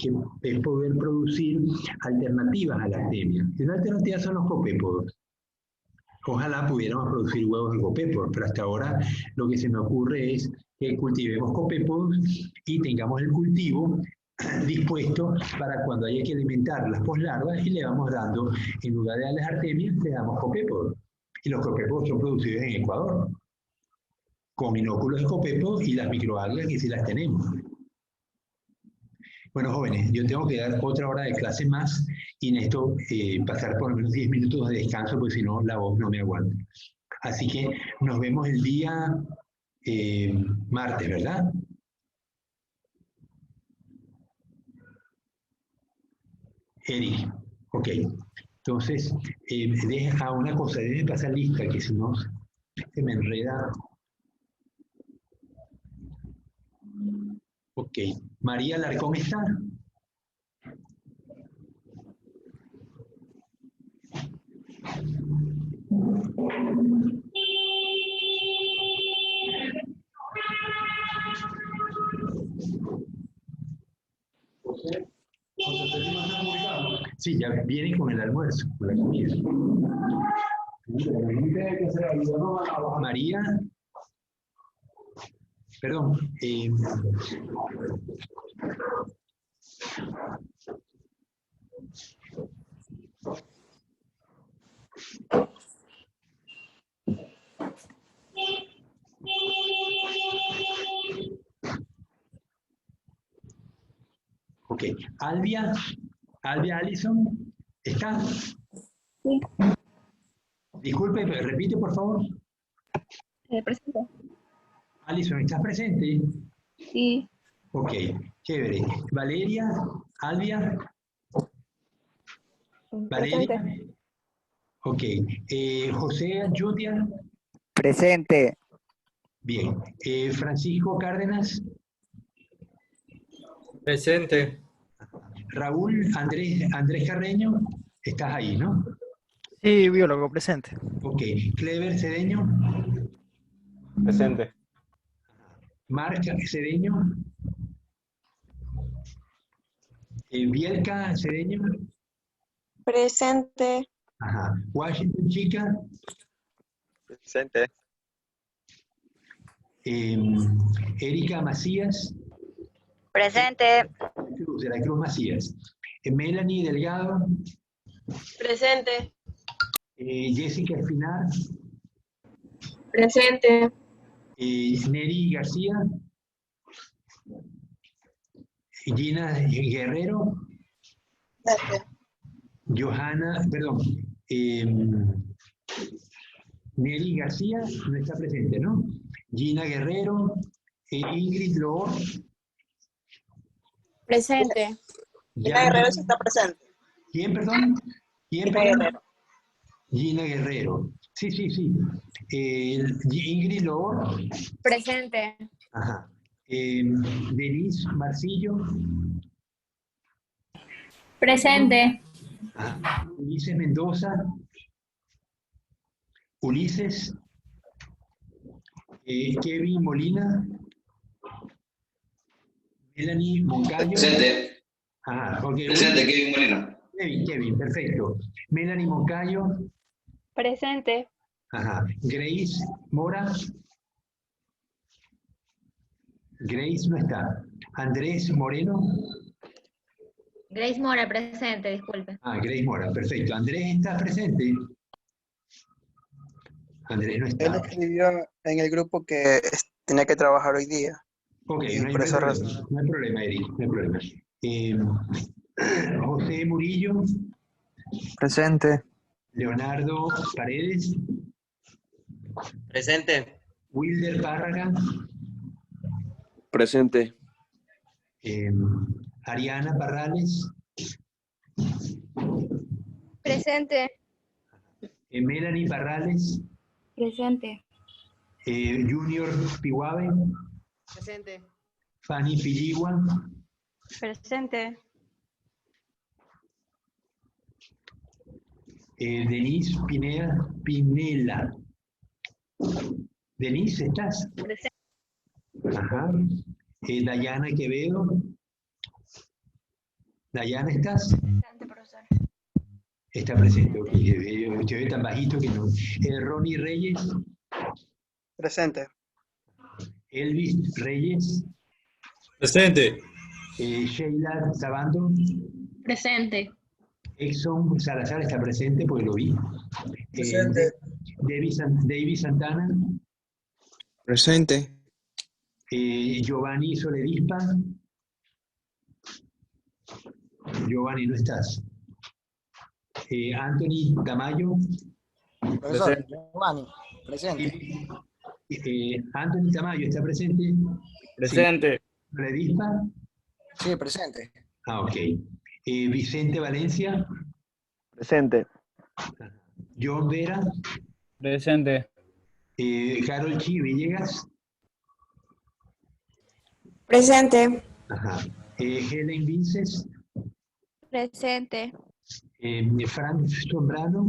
poder producir alternativas a la artemia. Y las alternativas son los copépodos. Ojalá pudiéramos producir huevos de copépodos, pero hasta ahora lo que se me ocurre es que cultivemos copépodos y tengamos el cultivo dispuesto para cuando haya que alimentar las poslarvas y le vamos dando, en lugar de darles artemias, le damos copépodos. Y los copépodos son producidos en Ecuador, con inóculos de copépodos y las microalgas que sí las tenemos. Bueno, jóvenes, yo tengo que dar otra hora de clase más y necesito pasar por lo menos 10 minutos de descanso, porque si no, la voz no me aguanta. Así que nos vemos el día martes, ¿verdad? Eric, ok. Entonces, deja una cosa, debe pasar lista, que si no se me enreda. Ok. María Alarcón está. Sí, ya viene con el almuerzo, con la comida. María, perdón. Ok, Albia Allison, ¿está? Sí. Disculpe, repite por favor. Presente. Allison, ¿estás presente? Sí. Ok, chévere. Valeria, Albia. Valeria. Ok. José Judia. Presente. Bien. Francisco Cárdenas. Presente. Raúl Andrés Carreño. Estás ahí, ¿no? Sí, biólogo, presente. Ok. Clever Cedeño. Presente. Marc Cedeño. Bielka Cedeño. Presente. Ajá. Washington Chica. Presente. Erika Macías. Presente. De la Cruz Macías. Melanie Delgado. Presente. Jessica Espinar. Presente. Neri García. Gina Guerrero. Johanna, perdón. Neri García no está presente, ¿no? Gina Guerrero. Ingrid Loor. Presente. Gina Guerrero sí está presente. ¿Quién, perdón? ¿Quién, Gina perdón? Guerrero. Gina Guerrero. Sí. Ingrid Loor. Presente. Ajá. Denise Marcillo. Presente. Ajá. Ulises Mendoza. Ulises. Kevin Molina. Melanie Moncayo. Presente. Ajá, ok. Presente, Kevin Molina. Kevin, perfecto. Melanie Moncayo. Presente. Ajá. Grace Mora. Grace no está. Andrés Moreno. Grace Mora, presente, disculpe. Ah, Grace Mora, perfecto. Andrés está presente. Andrés no Él está. escribió en el grupo que tenía que trabajar hoy día. Ok, Y no hay por esa problema. razón. No hay problema, Eric, no hay problema. José Murillo. Presente. Leonardo Paredes. Presente. Wilder Párraga. Presente. Ariana Parrales. Presente. Melanie Parrales. Presente. Junior Pihuave. Presente. Fanny Pilligua. Presente. Denise Pinela. Denise, ¿estás? Presente. Ajá. Dayana Quevedo. Dayana, ¿estás? Presente, profesor. Está presente, ok. Te veo tan bajito que no. Ronnie Reyes. Presente. Elvis Reyes. Presente. Sheila Sabando. Presente. Exxon Salazar está presente porque lo vi. Presente. David Santana. Presente. Giovanni Soledispa. Giovanni, ¿no estás? Anthony Tamayo. Profesor, Giovanni, presente. Anthony Tamayo, ¿está presente? Presente. Sí. ¿Soledispa? Sí, presente. Ah, ok. Vicente Valencia. Presente. John Vera. Presente. Carol Chi Villegas. Presente. Ajá. Helen Vinces. Presente. Frank Zambrano.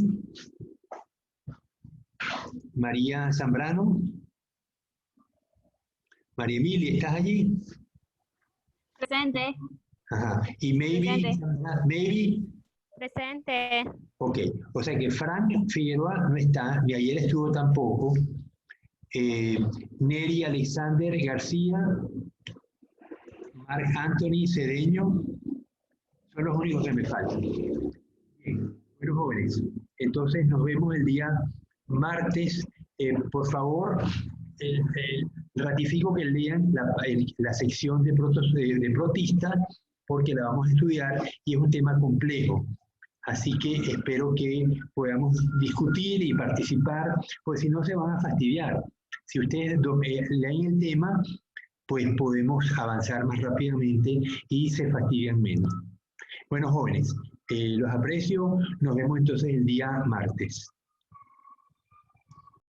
María Zambrano. María Emilia, ¿estás allí? Presente. Ajá. Y Maybe. Presente. Maybe. Presente. Ok. O sea que Frank Figueroa no está, ni ayer estuvo tampoco. Neri Alexander García. Marc Anthony Cedeño. Son los únicos que me faltan. Bien. Bueno, jóvenes, entonces nos vemos el día martes. Por favor, ratifico que lean la sección de protista porque la vamos a estudiar y es un tema complejo. Así que espero que podamos discutir y participar, porque si no se van a fastidiar. Si ustedes leen el tema, pues podemos avanzar más rápidamente y se fastidian menos. Bueno, jóvenes, los aprecio. Nos vemos entonces el día martes.